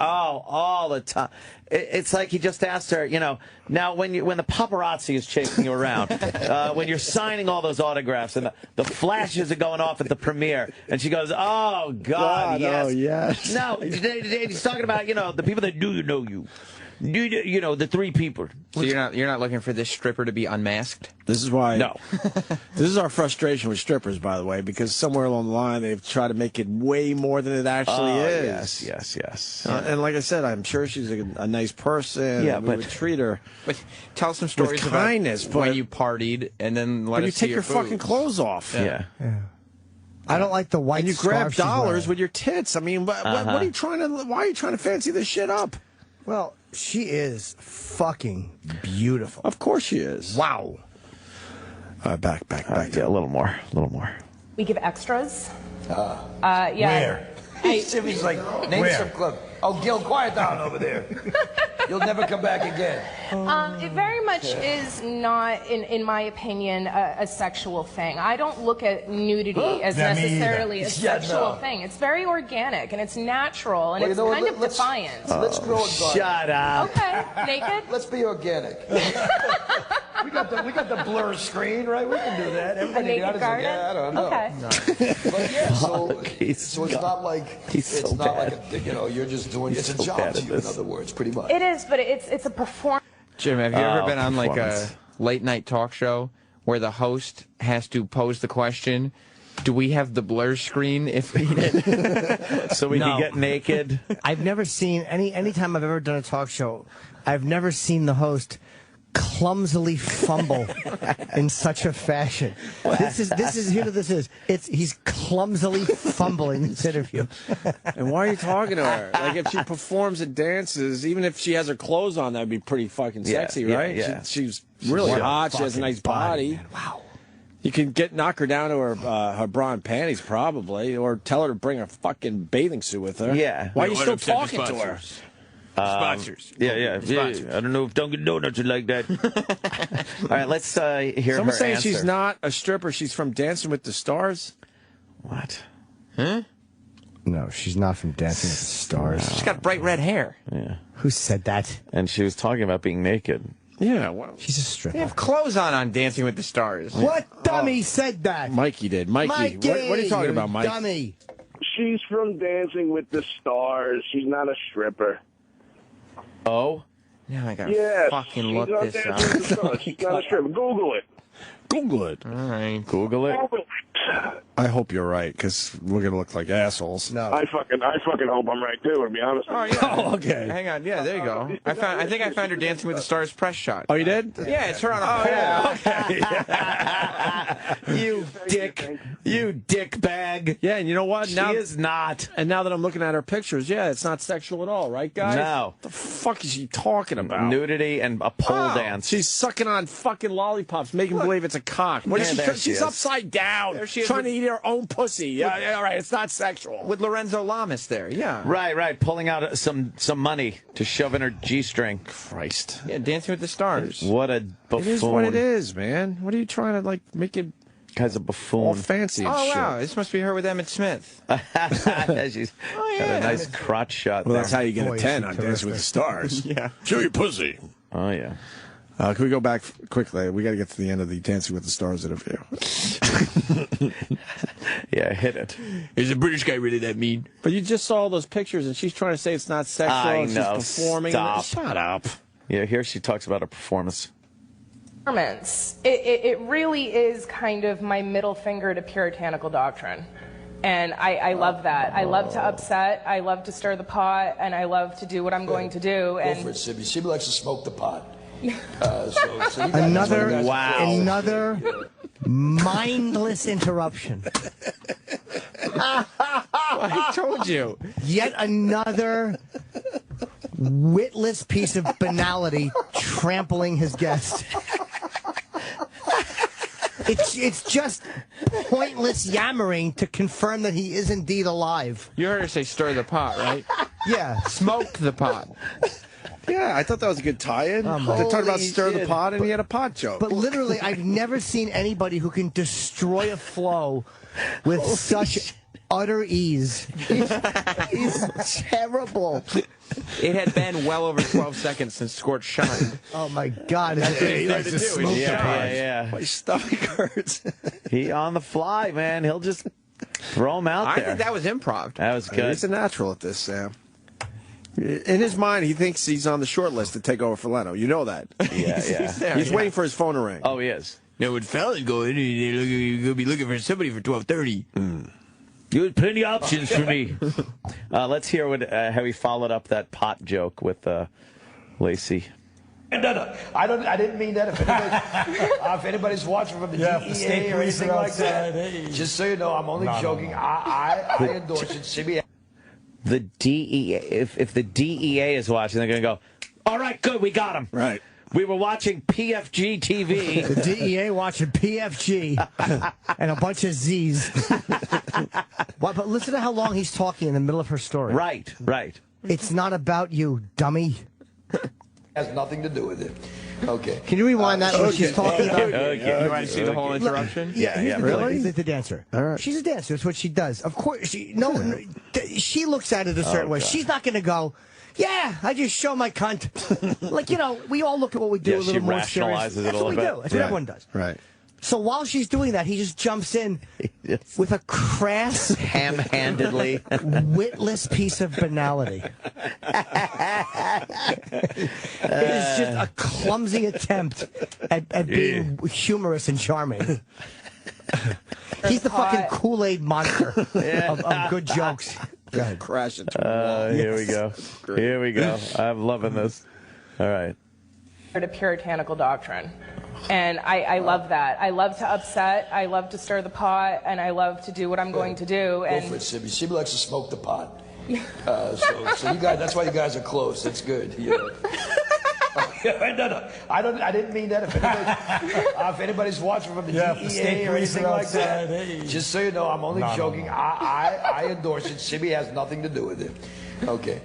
all the time." It's like he just asked her, now when the paparazzi is chasing you around, when you're signing all those autographs and the flashes are going off at the premiere, and she goes, "Oh God, yes."
Oh, yes.
No, he's talking about the people that do know you. The three people.
So you're not looking for this stripper to be unmasked?
This is why.
No.
This is our frustration with strippers, by the way, because somewhere along the line they've tried to make it way more than it actually is.
Yes.
And like I said, I'm sure she's a nice person.
Yeah,
and we would treat her.
But tell some stories
with kindness,
about when
but-
you partied and then let
But you
us see
take
your
your fucking
boobs.
clothes off.
Yeah.
I don't like the white
And you grab
scarf she's
dollars
wearing.
with your tits. I mean, what are you trying to? Why are you trying to fancy this shit up?
Well, she is fucking beautiful.
Of course she is.
Wow.
Back.
Yeah, a little more.
We give extras. Yeah.
Where? Jimmy's like, name some club. Oh, Gil, quiet down over there. You'll never come back again.
It very much is not, in my opinion, a sexual thing. I don't look at nudity as
Yeah, me
necessarily a
either. Yeah,
sexual
no.
thing. It's very organic and it's natural and
Well,
it's
you know what,
kind of
let's-
defiant.
Let's grow it.
Shut up.
Okay, naked?
Let's be organic. we got the blur screen, right? We can do that.
A
Everybody
naked
got it.
garden?
Yeah, I don't know.
Okay.
But yeah, so
He's
it's not like
He's
it's
so
not
bad.
like you're just doing it's a
so
job
bad
to
at
you. In
this.
other words, pretty much.
It is, but it's a performance.
Jim, have you ever been on like a
performance.
late night talk show where the host has to pose the question, do we have the blur screen if needed?
So we
No.
can get naked.
I've never seen any time I've ever done a talk show, I've never seen the host clumsily fumble in such a fashion. This is here. This is he's clumsily fumbling this interview.
And why are you talking to her? Like, if she performs and dances, even if she has her clothes on, that'd be pretty fucking sexy,
yeah,
right?
yeah.
She's really hot. She has a nice body.
Man. Wow.
You can knock her down to her bra and panties, probably, or tell her to bring a fucking bathing suit with her.
Yeah.
Why are you still talking to her?
Sponsors.
Yeah. I don't know if Dunkin' Donuts would like that. All right, let's hear
Someone's
her
saying
answer.
she's not a stripper. She's from Dancing with the Stars.
What?
No, she's not from Dancing with the Stars.
She's got bright red hair.
Yeah.
Who said that?
And she was talking about being naked.
Yeah, well,
She's a stripper.
They have clothes on Dancing with the Stars.
What dummy said that?
Mikey did. Mikey, what are you talking about, Mike?
Dummy.
She's from Dancing with the Stars. She's not a stripper.
Oh?
Now I gotta
Yes.
fucking
she's
look
on
this
Dancing
up.
with the Stars. She's not a stripper. Google it.
Google it.
All right.
Google it.
Google it.
I hope you're right, because we're gonna look like assholes.
No.
I fucking hope I'm right too. To be honest.
Oh, yeah.
Oh, okay.
Hang on. Yeah, there you go. I think I found her Dancing with the Stars press shot.
Oh, you did?
Yeah, it's her on a pole.
You dick. You dick bag.
Yeah, and you know what?
She is not.
And now that I'm looking at her pictures, yeah, it's not sexual at all, right, guys?
No.
What the fuck is she talking about?
Nudity and a pole dance.
She's sucking on fucking lollipops, making believe it's a cock. What is
Yeah,
she?
there she
She's
is.
upside down,
There she is
trying
with-
to eat her own pussy. Yeah, all right, it's not sexual.
With Lorenzo Lamas there. Yeah.
Right. Pulling out some money to shove in her G-string.
Christ.
Yeah, Dancing with the Stars.
What a buffoon.
It is what it is, man. What are you trying to, like, make it
Guy's a
all
buffoon.
fancy and
Oh,
shit?
wow. This must be her with Emmett Smith.
She's got a nice crotch shot
Well,
there.
that's how you get
Boy,
a
is
10
she
on Dancing with the Stars.
Yeah.
Show your pussy.
Oh, yeah.
Can we go back quickly? We got to get to the end of the Dancing with the Stars interview.
Yeah, hit it.
Is the British guy really that mean?
But you just saw all those pictures, and she's trying to say it's not sexual.
I
and
know.
She's performing.
Stop.
Shut up.
Yeah, here she talks about a performance.
It really is kind of my middle finger to puritanical doctrine. And I love that. I love to upset, I love to stir the pot, and I love to do what I'm going to do.
Go
And
for it, Sibby. Sibby likes to smoke the pot. So you got
Another mindless interruption.
I told you.
Yet another witless piece of banality trampling his guest. It's just pointless yammering to confirm that he is indeed alive.
You heard her say stir the pot, right?
Yeah.
Smoke the pot.
Yeah, I thought that was a good tie-in. They talked about stir the pot, and he had a pot joke.
But literally, I've never seen anybody who can destroy a flow with such utter ease. He's terrible.
It had been well over 12 seconds since Scorch shined.
Oh my God!
He likes to smoke the pot.
Yeah.
My stomach hurts.
He on the fly, man. He'll just throw him out there.
I think that was improv.
That was good.
He's a natural at this, Sam. In his mind, he thinks he's on the short list to take over for Leno. You know that.
Yeah.
He's waiting for his phone to ring.
Oh, he is.
No, when fellas go in, you're going to be looking for somebody for 12:30.
You had plenty of options for me. Let's hear how he followed up that pot joke with Lacy.
No. I didn't mean that. If anybody's watching from the DEA or anything like that, just so you know, I'm only joking. I endorse it. CBS.
The DEA, if the DEA is watching, they're going to go, all right, good, we got him.
Right.
We were watching PFG-TV.
The DEA watching PFG and a bunch of Z's. But listen to how long he's talking in the middle of her story.
Right.
It's not about you, dummy.
Has nothing to do with it. Okay.
Can you rewind that what she's talking about?
Okay. You want to see the whole interruption?
Yeah.
Really?
The dancer.
All right.
She's a dancer. That's what she does. Of course, she looks at it a certain way. She's not going to go, yeah, I just show my cunt. Like, we all look at what we do a little more serious.
She rationalizes it a
That's
little
what we
bit.
do. That's what everyone does.
Right.
So while she's doing that, he just jumps in with a crass,
ham-handedly,
witless piece of banality. It is just a clumsy attempt at being humorous and charming. He's the fucking Kool-Aid monster of good jokes.
Go ahead. Crash into a wall.
Here we go. Here we go. I'm loving this. All right.
A puritanical doctrine. And I love that. I love to upset, I love to stir the pot, and I love to do what I'm going to do.
Go for it, Sibby. Sibby likes to smoke the pot. So you guys, that's why you guys are close. That's good. No. I didn't mean that. If anybody's watching from the DEA or anything like that, just so you know, I'm only joking. No. I endorse it. Sibby has nothing to do with it. Okay.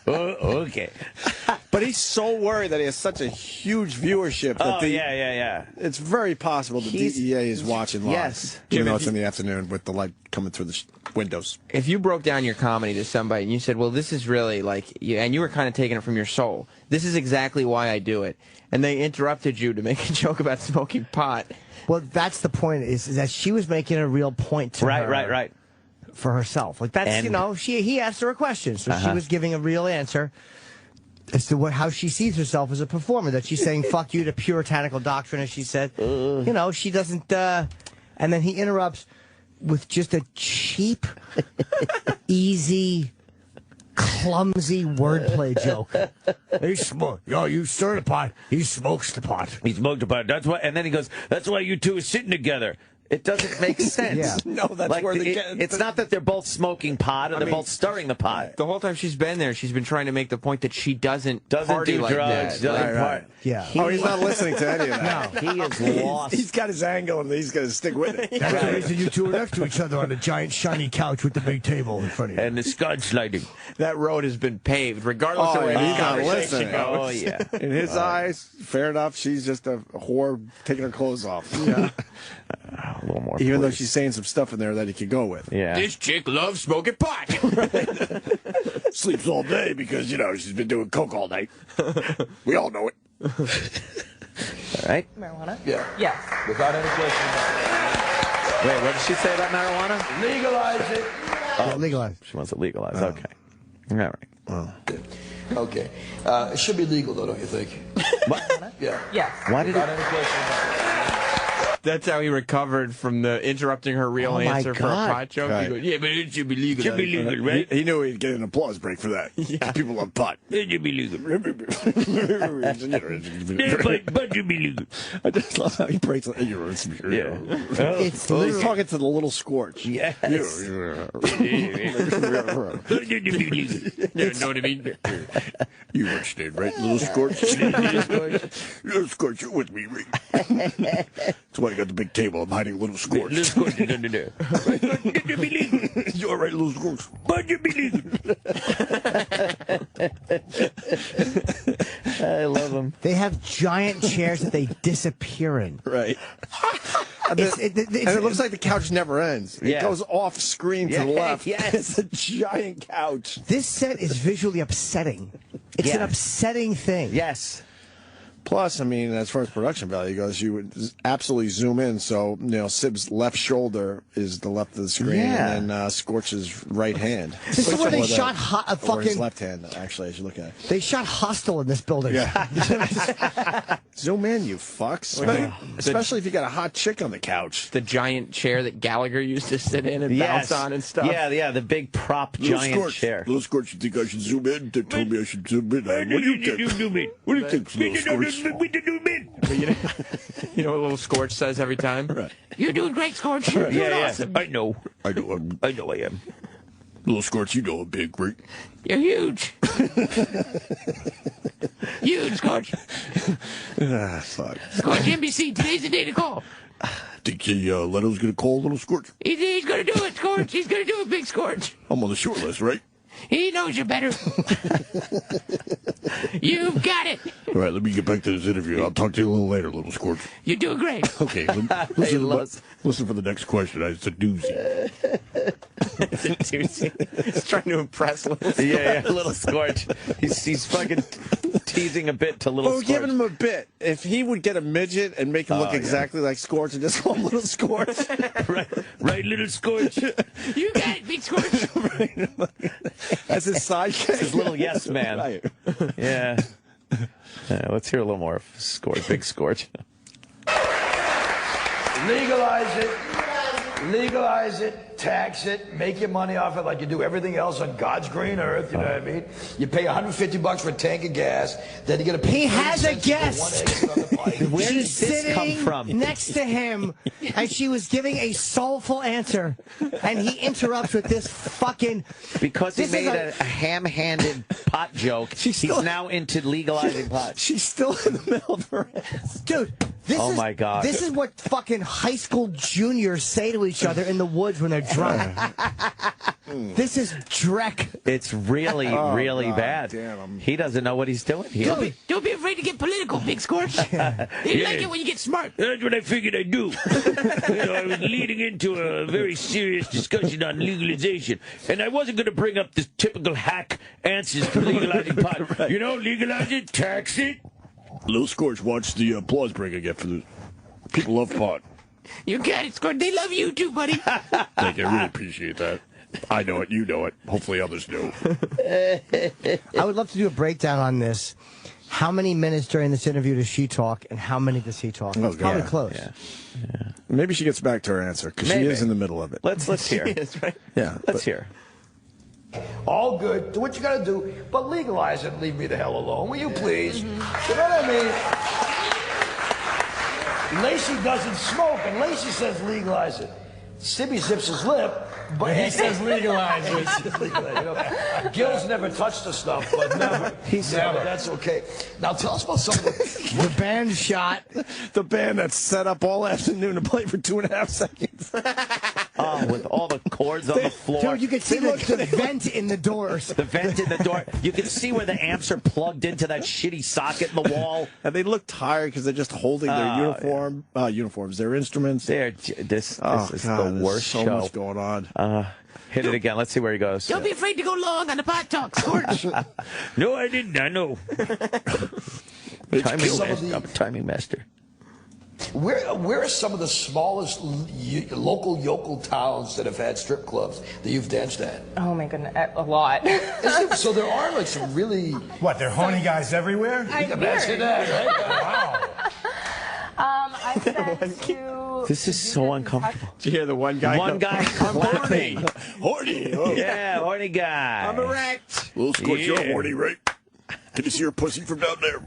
Okay.
But he's so worried that he has such a huge viewership that it's very possible the DEA is watching live.
Yes.
Even though it's in the afternoon with the light coming through the windows.
If you broke down your comedy to somebody and you said, well, this is really and you were kind of taking it from your soul, this is exactly why I do it, and they interrupted you to make a joke about smoking pot.
Well, that's the point, is that she was making a real point to her.
Right.
For herself. Like, that's, he asked her a question, so she was giving a real answer as to how she sees herself as a performer, that she's saying, fuck you to puritanical doctrine, as she said. She doesn't, and then he interrupts with just a cheap, easy, clumsy wordplay joke. You stir the pot, he smokes the pot.
He smoked the pot. That's why, and then he goes, that's why you two are sitting together. It doesn't make sense.
Yeah.
No, that's where they get...
It's not that they're both smoking pot or they're both stirring the pot.
The whole time she's been there, she's been trying to make the point that she doesn't party
do
like
drugs.
that.
Right.
Yeah.
He's not listening to any of that.
No, he is lost.
He's got his angle, and he's going to stick with it.
That's the reason you two are next to each other on the giant shiny couch with the big table in front of you.
And the scotch lighting.
That road has been paved, regardless of where
he's
this
not
conversation
listening.
goes.
Oh, yeah.
In his eyes, fair enough, she's just a whore taking her clothes off. Yeah.
A little more.
Even though she's saying some stuff in there that he could go with.
Yeah.
This chick loves smoking pot.
Sleeps all day because, she's been doing coke all night. We all know it.
All right.
Marijuana?
Yeah.
Yes.
Without any question.
Wait, what did she say about marijuana?
Legalize it.
Oh, legalize.
She wants it legalized. Okay. All right.
Well.
Okay. It should be legal, though, don't you think?
What?
Yeah.
Yes.
Why did
Without
it?
any question.
That's how he recovered from the interrupting her real answer for a pot joke.
Right.
He goes, yeah, but it should be legal.
Should be legal, right?
He knew he'd get an applause break for that. Yeah. People love pot.
It should be legal. But should be legal.
I just love how he breaks it.
Yeah.
He's talking to the little Scorch.
Yes.
You know what I mean?
You understand, right, little Scorch? Little Scorch, you're with me, right? That's why I got the big table. I'm hiding little Scorch.
Little Scorch is under there. But should be legal.
You're all right, little Scorch.
But should be legal. I love them.
They have giant chairs that they disappear in.
Right. And it looks like the couch never ends. It goes off screen to the left.
Yes.
It's a giant couch.
This set is visually upsetting. It's an upsetting thing.
Yes.
Plus, I mean, as far as production value goes, you would absolutely zoom in. So, you know, Sib's left shoulder is the left of the screen, and then Scorch's right hand.
This is where they shot a
or his
fucking...
left hand, actually, as you look at it.
They shot Hostel in this building.
Yeah. Zoom in, you fucks. Especially if you got a hot chick on the couch.
The giant chair that Gallagher used to sit in and bounce on and stuff.
Yeah, the big prop giant chair.
Little Scorch, you think I should zoom in? They told me I should zoom in. What do you think? What do you think, little Scorch?
You know what little Scorch says every time?
Right.
You're doing great, Scorch. You're doing awesome. I know I am.
Little Scorch, you know I'm big, right?
You're huge. Huge, Scorch.
Fuck.
Scorch, NBC, today's the day to call.
Think Leno's going to call Little Scorch?
He's going to do it, Scorch. He's going to do it, Big Scorch.
I'm on the short list, right?
He knows you better. You've got it.
All right, let me get back to this interview. I'll talk to you a little later, Little Scorch.
You're doing great.
Okay, listen for the next question. It's a doozy.
It's a doozy. He's trying to impress Little Scorch.
Yeah, Little Scorch. He's fucking teasing a bit to Little Scorch.
We're giving him a bit. If he would get a midget and make him look exactly like Scorch and just call him Little Scorch.
right, Little Scorch. You got it, Big Scorch.
Right. That's his sidekick.
His little yes man.
Right.
Yeah. Let's hear a little more of Scorch, Big Scorch.
Legalize it. Legalize it, tax it, make your money off it like you do everything else on God's green earth, you know what I mean? You pay $150 for a tank of gas, then you get to pay
He has a guest.
Where did
She's
this come
sitting
from?
next to him, and she was giving a soulful answer, and he interrupts with this fucking...
Because he made a ham-handed pot joke, he's now into legalizing pot.
She's still in the middle of her ass.
Dude,
my God.
This is what fucking high school juniors say to each other in the woods when they're drunk. This is dreck.
It's really, really bad.
Damn.
He doesn't know what he's doing here.
Don't be afraid to get political, Big Scorch. You like it when you get smart.
That's what I figured I'd do. I was leading into a very serious discussion on legalization, and I wasn't going to bring up the typical hack answers for legalizing pot. Right. You know, legalize it, tax it.
Little Scorch, watch the applause break I get for the people love pot.
You got it, Scorch. They love you too, buddy.
Thank you. I really appreciate that. I know it. You know it. Hopefully others do.
I would love to do a breakdown on this. How many minutes during this interview does she talk, and how many does he talk? It's probably close.
Yeah. Maybe she gets back to her answer, because she is in the middle of it.
Let's hear.
Is, right?
Yeah.
Let's hear.
All good. Do what you got to do, but legalize it and leave me the hell alone. Will you please? You know what I mean? Lacy doesn't smoke, and Lacy says legalize it. Sibby zips his lip, but he says legalize it. Gil's never touched the stuff, but never. Never. That's okay. Now tell us about some of
The band shot.
The band that's set up all afternoon to play for 2.5 seconds.
Oh, with all the cords on the floor.
Dude, you can see the vent in the doors.
The vent in the door. You can see where the amps are plugged into that shitty socket in the wall.
And they look tired because they're just holding their uniforms, their instruments.
This is the worst
so
show.
Much going on.
Hit it again. Let's see where he goes.
Don't be afraid to go long on the pot talk, Scorch.
No, I didn't. I know. I'm a timing master.
Where are some of the smallest local yokel towns that have had strip clubs that you've danced at?
Oh my goodness, a lot.
So there are like some really...
What, they're horny guys everywhere?
You can imagine that, right?
Wow.
I spent to
This is so uncomfortable.
Did you hear the one guy?
One guy clapping.
Horny.
Yeah, horny guy.
I'm erect. Little Scorch, you're horny, right? Can you see her pussy from down there?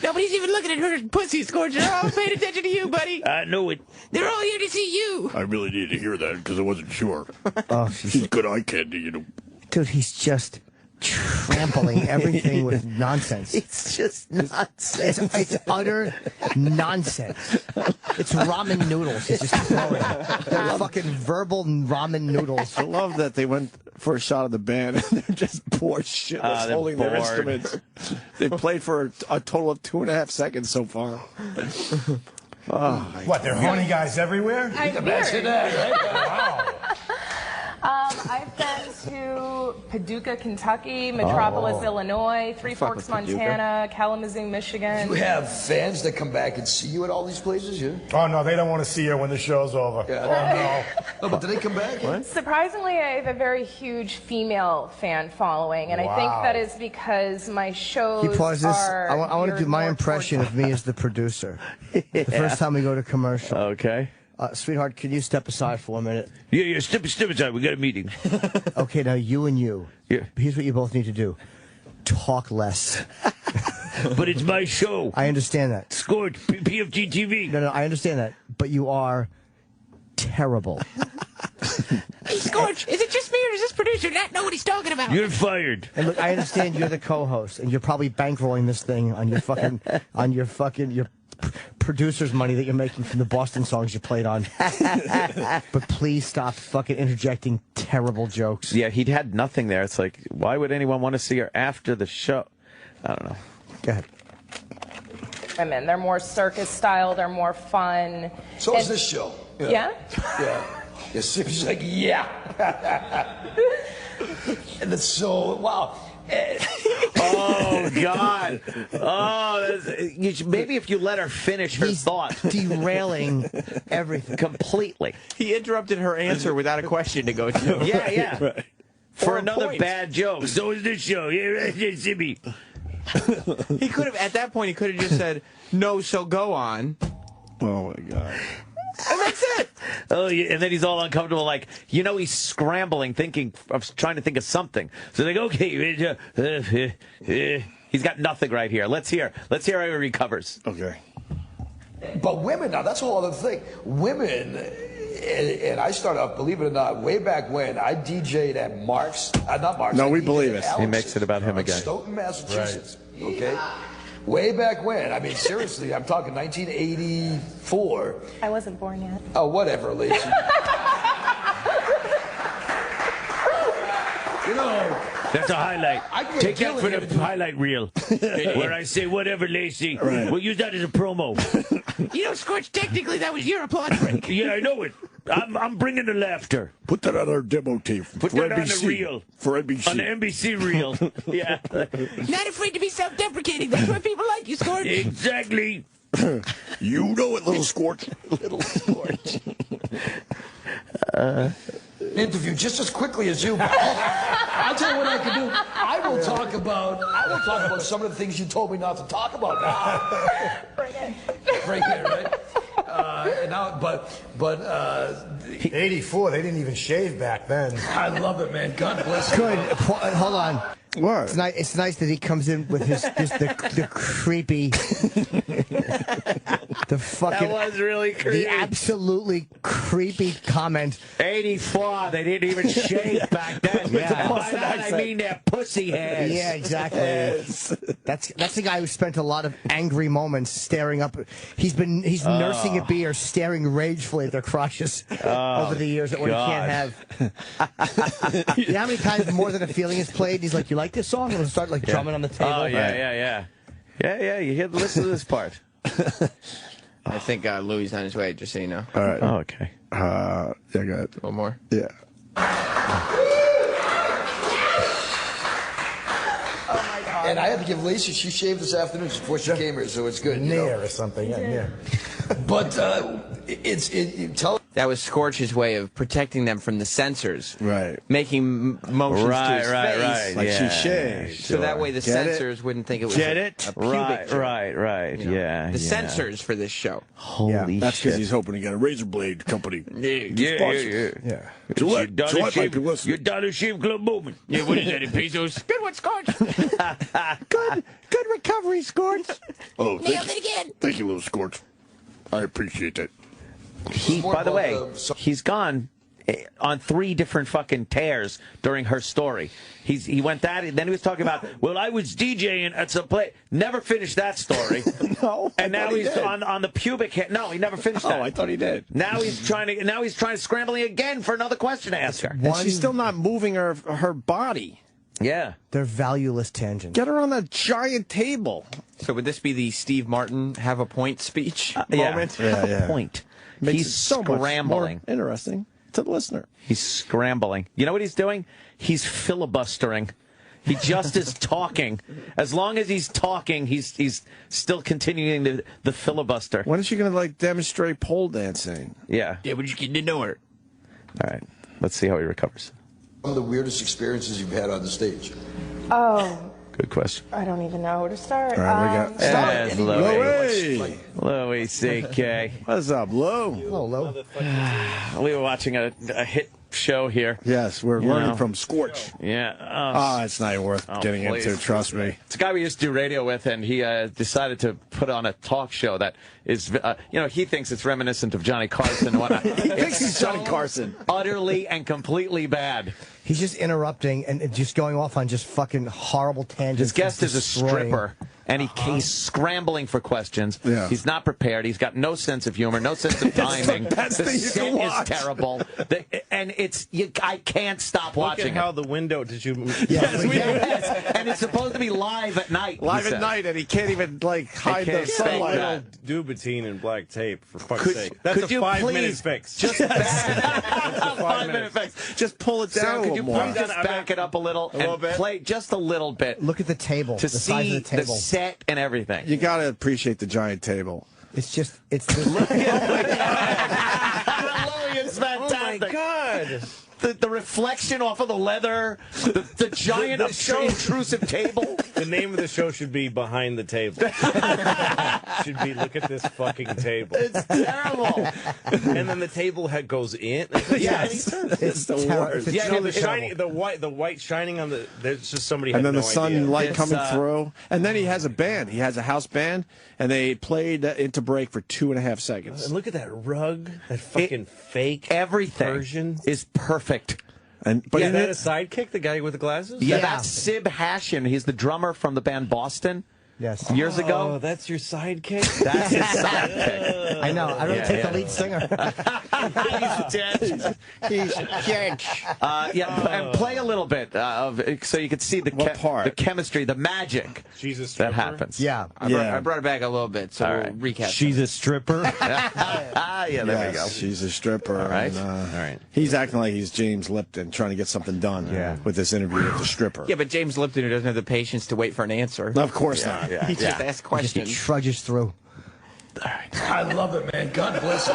Nobody's even looking at her pussy, Scorch. They're all paying attention to you, buddy.
I know it.
They're all here to see you.
I really needed to hear that because I wasn't sure.
Oh,
She's good eye candy, you know.
dude, he's just trampling everything with nonsense.
It's just nonsense.
It's utter nonsense. It's ramen noodles. He's just throwing. They're fucking verbal ramen noodles.
I love that they went for a shot of the band and they're just bored shitless holding their instruments. They played for a total of 2.5 seconds so far.
Oh, what, they're horny guys everywhere?
I'm
Imagine that, right?
Wow.
I've been to Paducah, Kentucky, Metropolis, Illinois, Three Forks, Montana, Kalamazoo, Michigan.
You have fans that come back and see you at all these places, yeah?
Oh, no, they don't want to see her when the show's over.
Yeah, no, but do they come back? What?
Surprisingly, I have a very huge female fan following, and I think that is because my shows
He pauses.
are
I want to do my
more
impression of me as the producer. The first time we go to commercial.
Okay.
Sweetheart, can you step aside for 1 minute?
Yeah, step aside. We got a meeting.
Okay, now you and you.
Yeah.
Here's what you both need to do. Talk less.
But it's my show.
I understand that.
Scorch, PFG-TV.
No, I understand that. But you are terrible.
Hey, Scorch, is it just me or does this producer not know what he's talking about?
You're fired.
And look, I understand you're the co-host, and you're probably bankrolling this thing on your producer's money that you're making from the Boston songs you played on. But please stop fucking interjecting terrible jokes.
Yeah, he'd had nothing there. It's like, why would anyone want to see her after the show? I don't know.
Go ahead.
women. They're more circus style. They're more fun.
So is this show.
Yeah?
Yeah. She's like, yeah. And it's so, wow.
Oh, God. Oh, maybe if you let her finish her thought.
Derailing everything.
Completely.
He interrupted her answer without a question to go to.
Yeah, yeah.
Right.
For another bad joke. So is this show. Yeah, Jimmy.
He could have, at that point, he could have just said, no, so go on.
Oh, my God.
And that's it.
Oh, yeah, and then he's all uncomfortable, like, he's scrambling, trying to think of something. So they go, okay, he's got nothing right here. Let's hear how he recovers.
Okay.
But women, now that's a whole other thing. Women, and I started off, believe it or not, way back when, I DJ'd at Mark's, not Mark's.
No,
I
we
DJ'd
believe
at
it.
He makes it about him again.
Stoughton, Massachusetts. Right. Okay? Way back when, I mean, seriously, I'm talking 1984.
I wasn't born yet.
Oh, whatever, Lacy. You know,
that's a highlight. Take that for the highlight reel, where I say whatever, Lacy. Right. We'll use that as a promo.
You know, Scorch, technically that was your applause break.
Yeah, I know it. I'm bringing the laughter.
Put that on our demo tape.
Put that on the reel.
For NBC.
On the NBC reel. Yeah.
Not afraid to be self-deprecating. That's why people like you, Scorch.
Exactly.
You know it, little Scorch.
Little Scorch. Interview just as quickly as you. I'll tell you what I can do. I will talk about some of the things you told me not to talk about now.
Bring it.
Bring it, right? But
84, they didn't even shave back then.
I love it, man. God bless you.
Good. Hold on.
What?
It's nice that he comes in with the creepy, the fucking.
That was really creepy.
The absolutely creepy comment.
84. They didn't even shave back then.
Yeah.
By that I mean their pussy hairs.
Yeah, exactly. Yes. That's the guy who spent a lot of angry moments staring up. He's nursing a beer, staring ragefully at their crotches over the years that one can't have. You know how many times More Than a Feeling is played? And he's like, "You like this song?" And he'll start like drumming on the table.
Oh yeah. You hear the listen to this part.
I think Louis is on his way, just so you know.
All right.
Oh, okay.
Yeah, go ahead.
One more?
Yeah.
And I had to give Lacy, she shaved this afternoon before she came here, so it's good.
Near or something, yeah, near.
But tell
That was Scorch's way of protecting them from the censors.
Right.
Making motions to his face.
Like
yeah,
she shaved.
So that way the censors wouldn't think it was a pubic joke.
Right.
You know,
Yeah.
The censors for this show.
Holy
That's because
shit.
he's hoping to get a razor blade company.
Yeah.
Gillette might be listening.
Your Dollar Shave Club moment. Yeah, what is that in pesos? Good one, Scorch.
Good recovery, Scorch.
Oh,
Nailed it again.
thank you, little Scorch. I appreciate that.
By the way, he's gone on 3 different fucking tears during her story. He went that, and then he was talking about, well, I was DJing at some place. Never finished that story.
No.
And now he's on the pubic hair. No, he never finished that.
Oh, I thought he did.
Now he's trying to scrambling again for another question to ask her.
And she's still not moving her body.
Yeah.
They're valueless tangents.
Get her on that giant table.
So would this be the Steve Martin have a point speech moment?
Yeah. Point.
Makes
He's
it so much
scrambling.
more interesting to the listener.
He's scrambling. You know what he's doing? He's filibustering. He just is talking. As long as he's talking, he's still continuing the filibuster.
When is she going to demonstrate pole dancing?
Yeah.
Yeah, we're just getting to know her.
All right. Let's see how he recovers.
Some of the weirdest experiences you've had on the stage.
Oh,
Good question.
I don't even know where to start.
All right, we got
There's Louie.
Louie.
Louie C.K.
What's up, Lou?
Hello, Lou.
We were watching a hit show here.
Yes, we're learning from Scorch.
Yeah.
It's not worth getting
please.
into, trust me.
It's a guy we used to do radio with, and he decided to put on a talk show that is, he thinks it's reminiscent of Johnny Carson and whatnot.
He thinks he's
so
Johnny Carson.
Utterly and completely bad.
He's just interrupting and just going off on just fucking horrible tangents.
His guest is a
destroying.
stripper, and he's scrambling for questions.
Yeah.
He's not prepared. He's got no sense of humor, no sense of timing.
That's
the
the thing you
set
can
is
watch.
terrible. And I can't stop watching
Look at how the window did you?
Yes, and it's supposed to be live at night.
Live
he
at
said.
night, and he can't even hide the
can't
sunlight.
that.
Dubatine and black tape, for fuck's sake. That's
could
a
you
5-minute
please
fix.
Just back 5 minute fix.
Just pull it down
Sarah,
a
could
little
you
more.
please just back it up a little and play just a little bit
Look at the table.
to
the size
see
of the table.
set and everything?
You got to appreciate the giant table.
It's just it's.
Louie is fantastic.
Oh my god!
The reflection off of the leather, the giant intrusive table.
The name of the show should be Behind the Table. Should be Look at this fucking table.
It's terrible.
And then the table head goes in.
Yes,
It's the worst.
It's
Yeah,
truly
the
terrible.
the white shining on the. There's just somebody. Had
And then
no
the sunlight
It's,
coming through. And then he has a band. He has a house band, and they played into break for 2.5 seconds.
And look at that rug, that fucking fake
Everything
version.
is perfect.
But
Is
in
that
it-
a sidekick, the guy with the glasses?
Yeah, that's Sib Hashian. He's the drummer from the band Boston.
Yes.
Years
Oh,
ago.
that's your sidekick?
That's his sidekick.
I know. I don't take
yeah.
the lead singer.
He's dead.
He's dead.
And play a little bit so you could see the
What part?
the chemistry, the magic
Jesus
that
stripper?
happens.
Yeah.
I brought it back a little bit, so
All
we'll
right.
recap.
She's a stripper.
Yeah, there we go.
She's a stripper.
All right.
And,
All right.
He's acting like he's James Lipton trying to get something done with this interview with the stripper.
Yeah, but James Lipton, who doesn't have the patience to wait for an answer.
Of course not.
He just asks
Just
questions.
trudges through.
I love it, man. God bless you,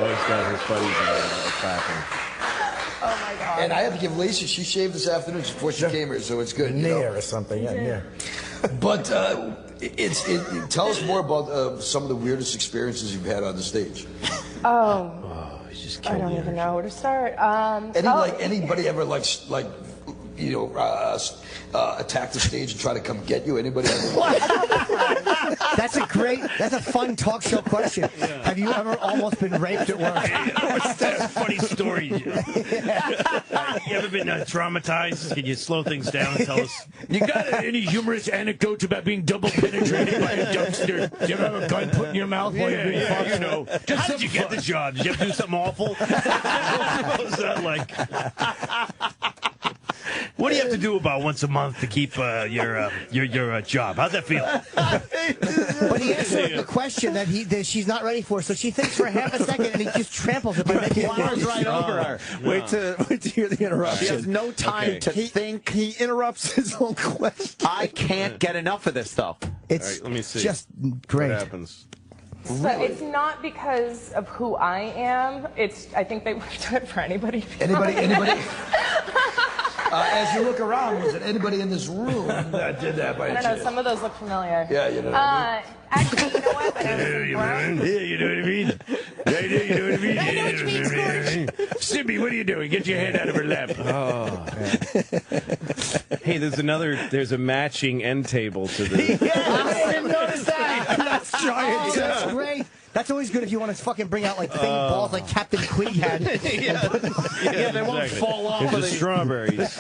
Oh, he's got his buddies clapping.
And I have to give Lacy, she shaved this afternoon before she came here, so it's good.
Near or something. Yeah, near.
But tell us more about some of the weirdest experiences you've had on the stage.
I don't even know where to start.
Anybody ever attack the stage and try to come get you? Anybody?
That's a fun talk show question. Have you ever almost been raped at work?
What's that funny story? You ever been traumatized? Can you slow things down and tell us? You got any humorous anecdotes about being double penetrated by a dumpster? Did you ever have a gun put in your mouth while you're being fucked? You know, how did you get the job? Did you have to do something awful? What was that like? What do you have to do about once a month to keep your job? How's that feel?
But he answered the question that she's not ready for, so she thinks for half a second, and he just tramples it by making it
Flowers right over her.
Wait to hear the interruption.
She has no time to think.
He interrupts his own question.
I can't get enough of this, though.
It's
All right, let me see.
just great.
What happens?
So it's not because of who I am. I think they would do it for anybody.
Anybody? As you look around, was it anybody in this room that did that by
I don't know. Some of those look familiar.
Yeah, you know what I mean?
Actually, you know what?
Yeah, you know what I mean? Yeah, you know what I mean? I know what you mean, Scorch. Sibby, what are you doing? Get your head out of her lap.
Oh. Hey, there's a matching end table to the.
I didn't notice that. That's giant. That's great. That's always good if you want to fucking bring out like thing balls like Captain Queeg had.
Yeah, they won't fall off.
There's the strawberries.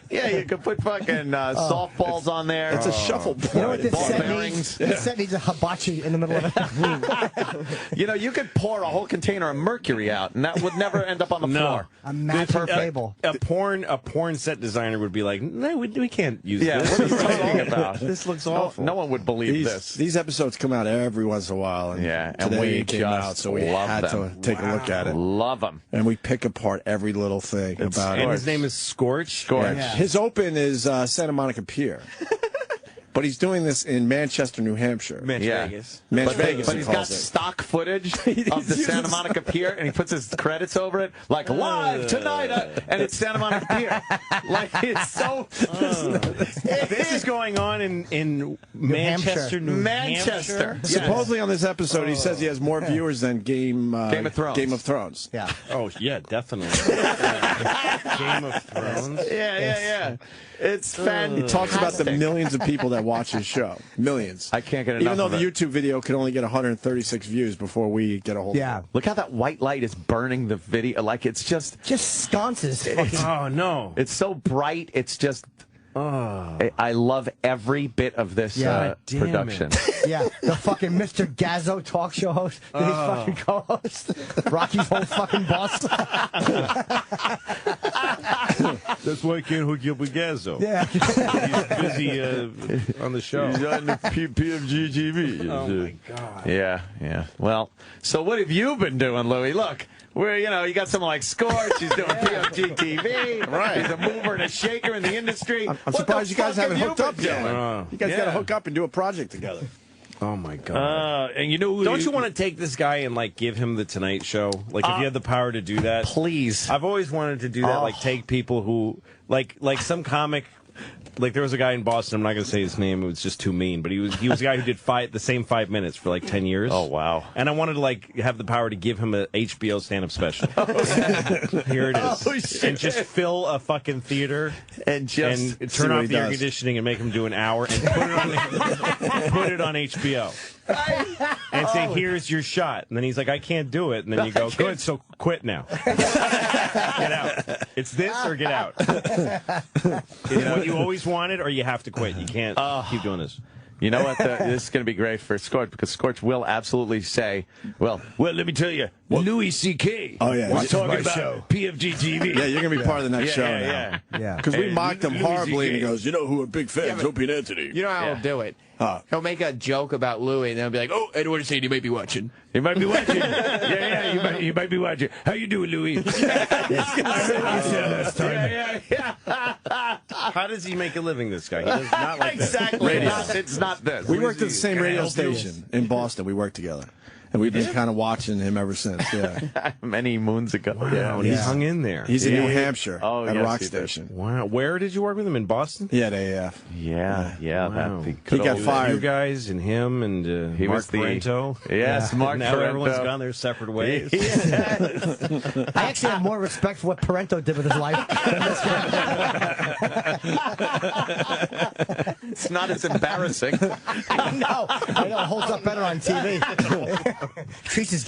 Yeah, you could put fucking softballs on there.
It's a shuffleboard.
You know what this
Ball
set
bearings.
needs? This set needs a hibachi in the middle of it.
You know, you could pour a whole container of mercury out, and that would never end up on the floor.
A matching table.
A porn set designer would be like, no, we can't use
Yeah,
this.
what are you talking about?
This looks awful.
No one would believe this.
These episodes come out every once in a while. And
Yeah, and
today
we
it came
just
out, so we
love
had
them.
to take a look at it.
Love them.
And we pick apart every little thing about
And
it.
his name is Scorch.
Scorch.
Yeah. His open is Santa Monica Pier. But he's doing this in Manchester, New Hampshire.
Vegas.
Vegas,
But
he
he's got
calls it.
stock footage of the Santa Monica Pier, and he puts his credits over it, like live tonight, and it's Santa Monica Pier. Like it's so.
This is going on in Manchester, New
Manchester.
Hampshire.
Yes.
Supposedly on this episode, he says he has more viewers than Game of Thrones.
Yeah.
Oh yeah, definitely. Game of Thrones.
Yeah. It's fantastic.
He talks about the millions of people that watch his show. Millions.
I can't get enough
Even though
of
the
it.
YouTube video can only get 136 views before we get a hold of it.
Look how that white light is burning the video. Like it's just
sconces.
Oh no.
It's so bright. It's just. I love every bit of this production.
Yeah, the fucking Mr. Gazzo talk show host, his fucking co-host, Rocky's whole fucking boss.
That's why I can't hook you up with Gazzo.
Yeah.
He's busy on the show.
He's on the PFG-TV.
Oh my god.
Yeah. Well, so what have you been doing, Louie? Look. Where, you got someone like Scorch, he's doing PFG-TV. Right. He's a mover and a shaker in the industry.
I'm surprised you guys haven't hooked up yet. You guys got to
Yeah.
hook up and do a project together.
Oh my god.
And you know,
don't you want to take this guy and like give him the Tonight Show? Like if you had the power to do that,
please.
I've always wanted to do that. Like take people who like some comic. Like there was a guy in Boston. I'm not going to say his name. It was just too mean. But he was a guy who did the same 5 minutes for like 10 years.
Oh wow!
And I wanted to like have the power to give him a HBO stand-up special. Here it is.
Oh, shit.
And just fill a fucking theater
and just
turn off the air conditioning and make him do an hour and put it on HBO. And say, here's your shot. And then he's like, I can't do it. And then you go, good, so quit now. Get out. It's this or get out. It's what you always wanted or you have to quit. You can't keep doing this.
You know what? This is going to be great for Scorch because Scorch will absolutely say, well,
let me tell you, Louis C.K.
Oh, yeah.
was talking
My
about
show.
PFG-TV.
Yeah, you're going to be part of the next show
Yeah.
now. Because we mocked him horribly, and he goes, you know who are big fans? Opie and Anthony.
You know how he'll do it? He'll make a joke about Louis, and then he'll be like, oh, Edward said you might be watching.
He might be watching. You might be watching. How you doing, Louis?
How does he make a living, this guy? He does not like
exactly.
that.
It's not this.
We worked at the same radio station in Boston. We worked together. And we've been kind of watching him ever since, yeah.
Many moons ago.
Wow, and he's hung in there.
He's in New Hampshire at
yes,
Rock
he did.
Station.
Wow. Where did you work with him? In Boston?
Yeah, at AF.
Yeah.
Wow.
That
He got fired.
You guys and him and
He
Mark
was the-
Parento.
Yes, Mark
Now
Parento.
everyone's gone their separate ways.
I actually have more respect for what Parento did with his life than this guy.
It's not as embarrassing.
I know. It holds up better on TV. Treats his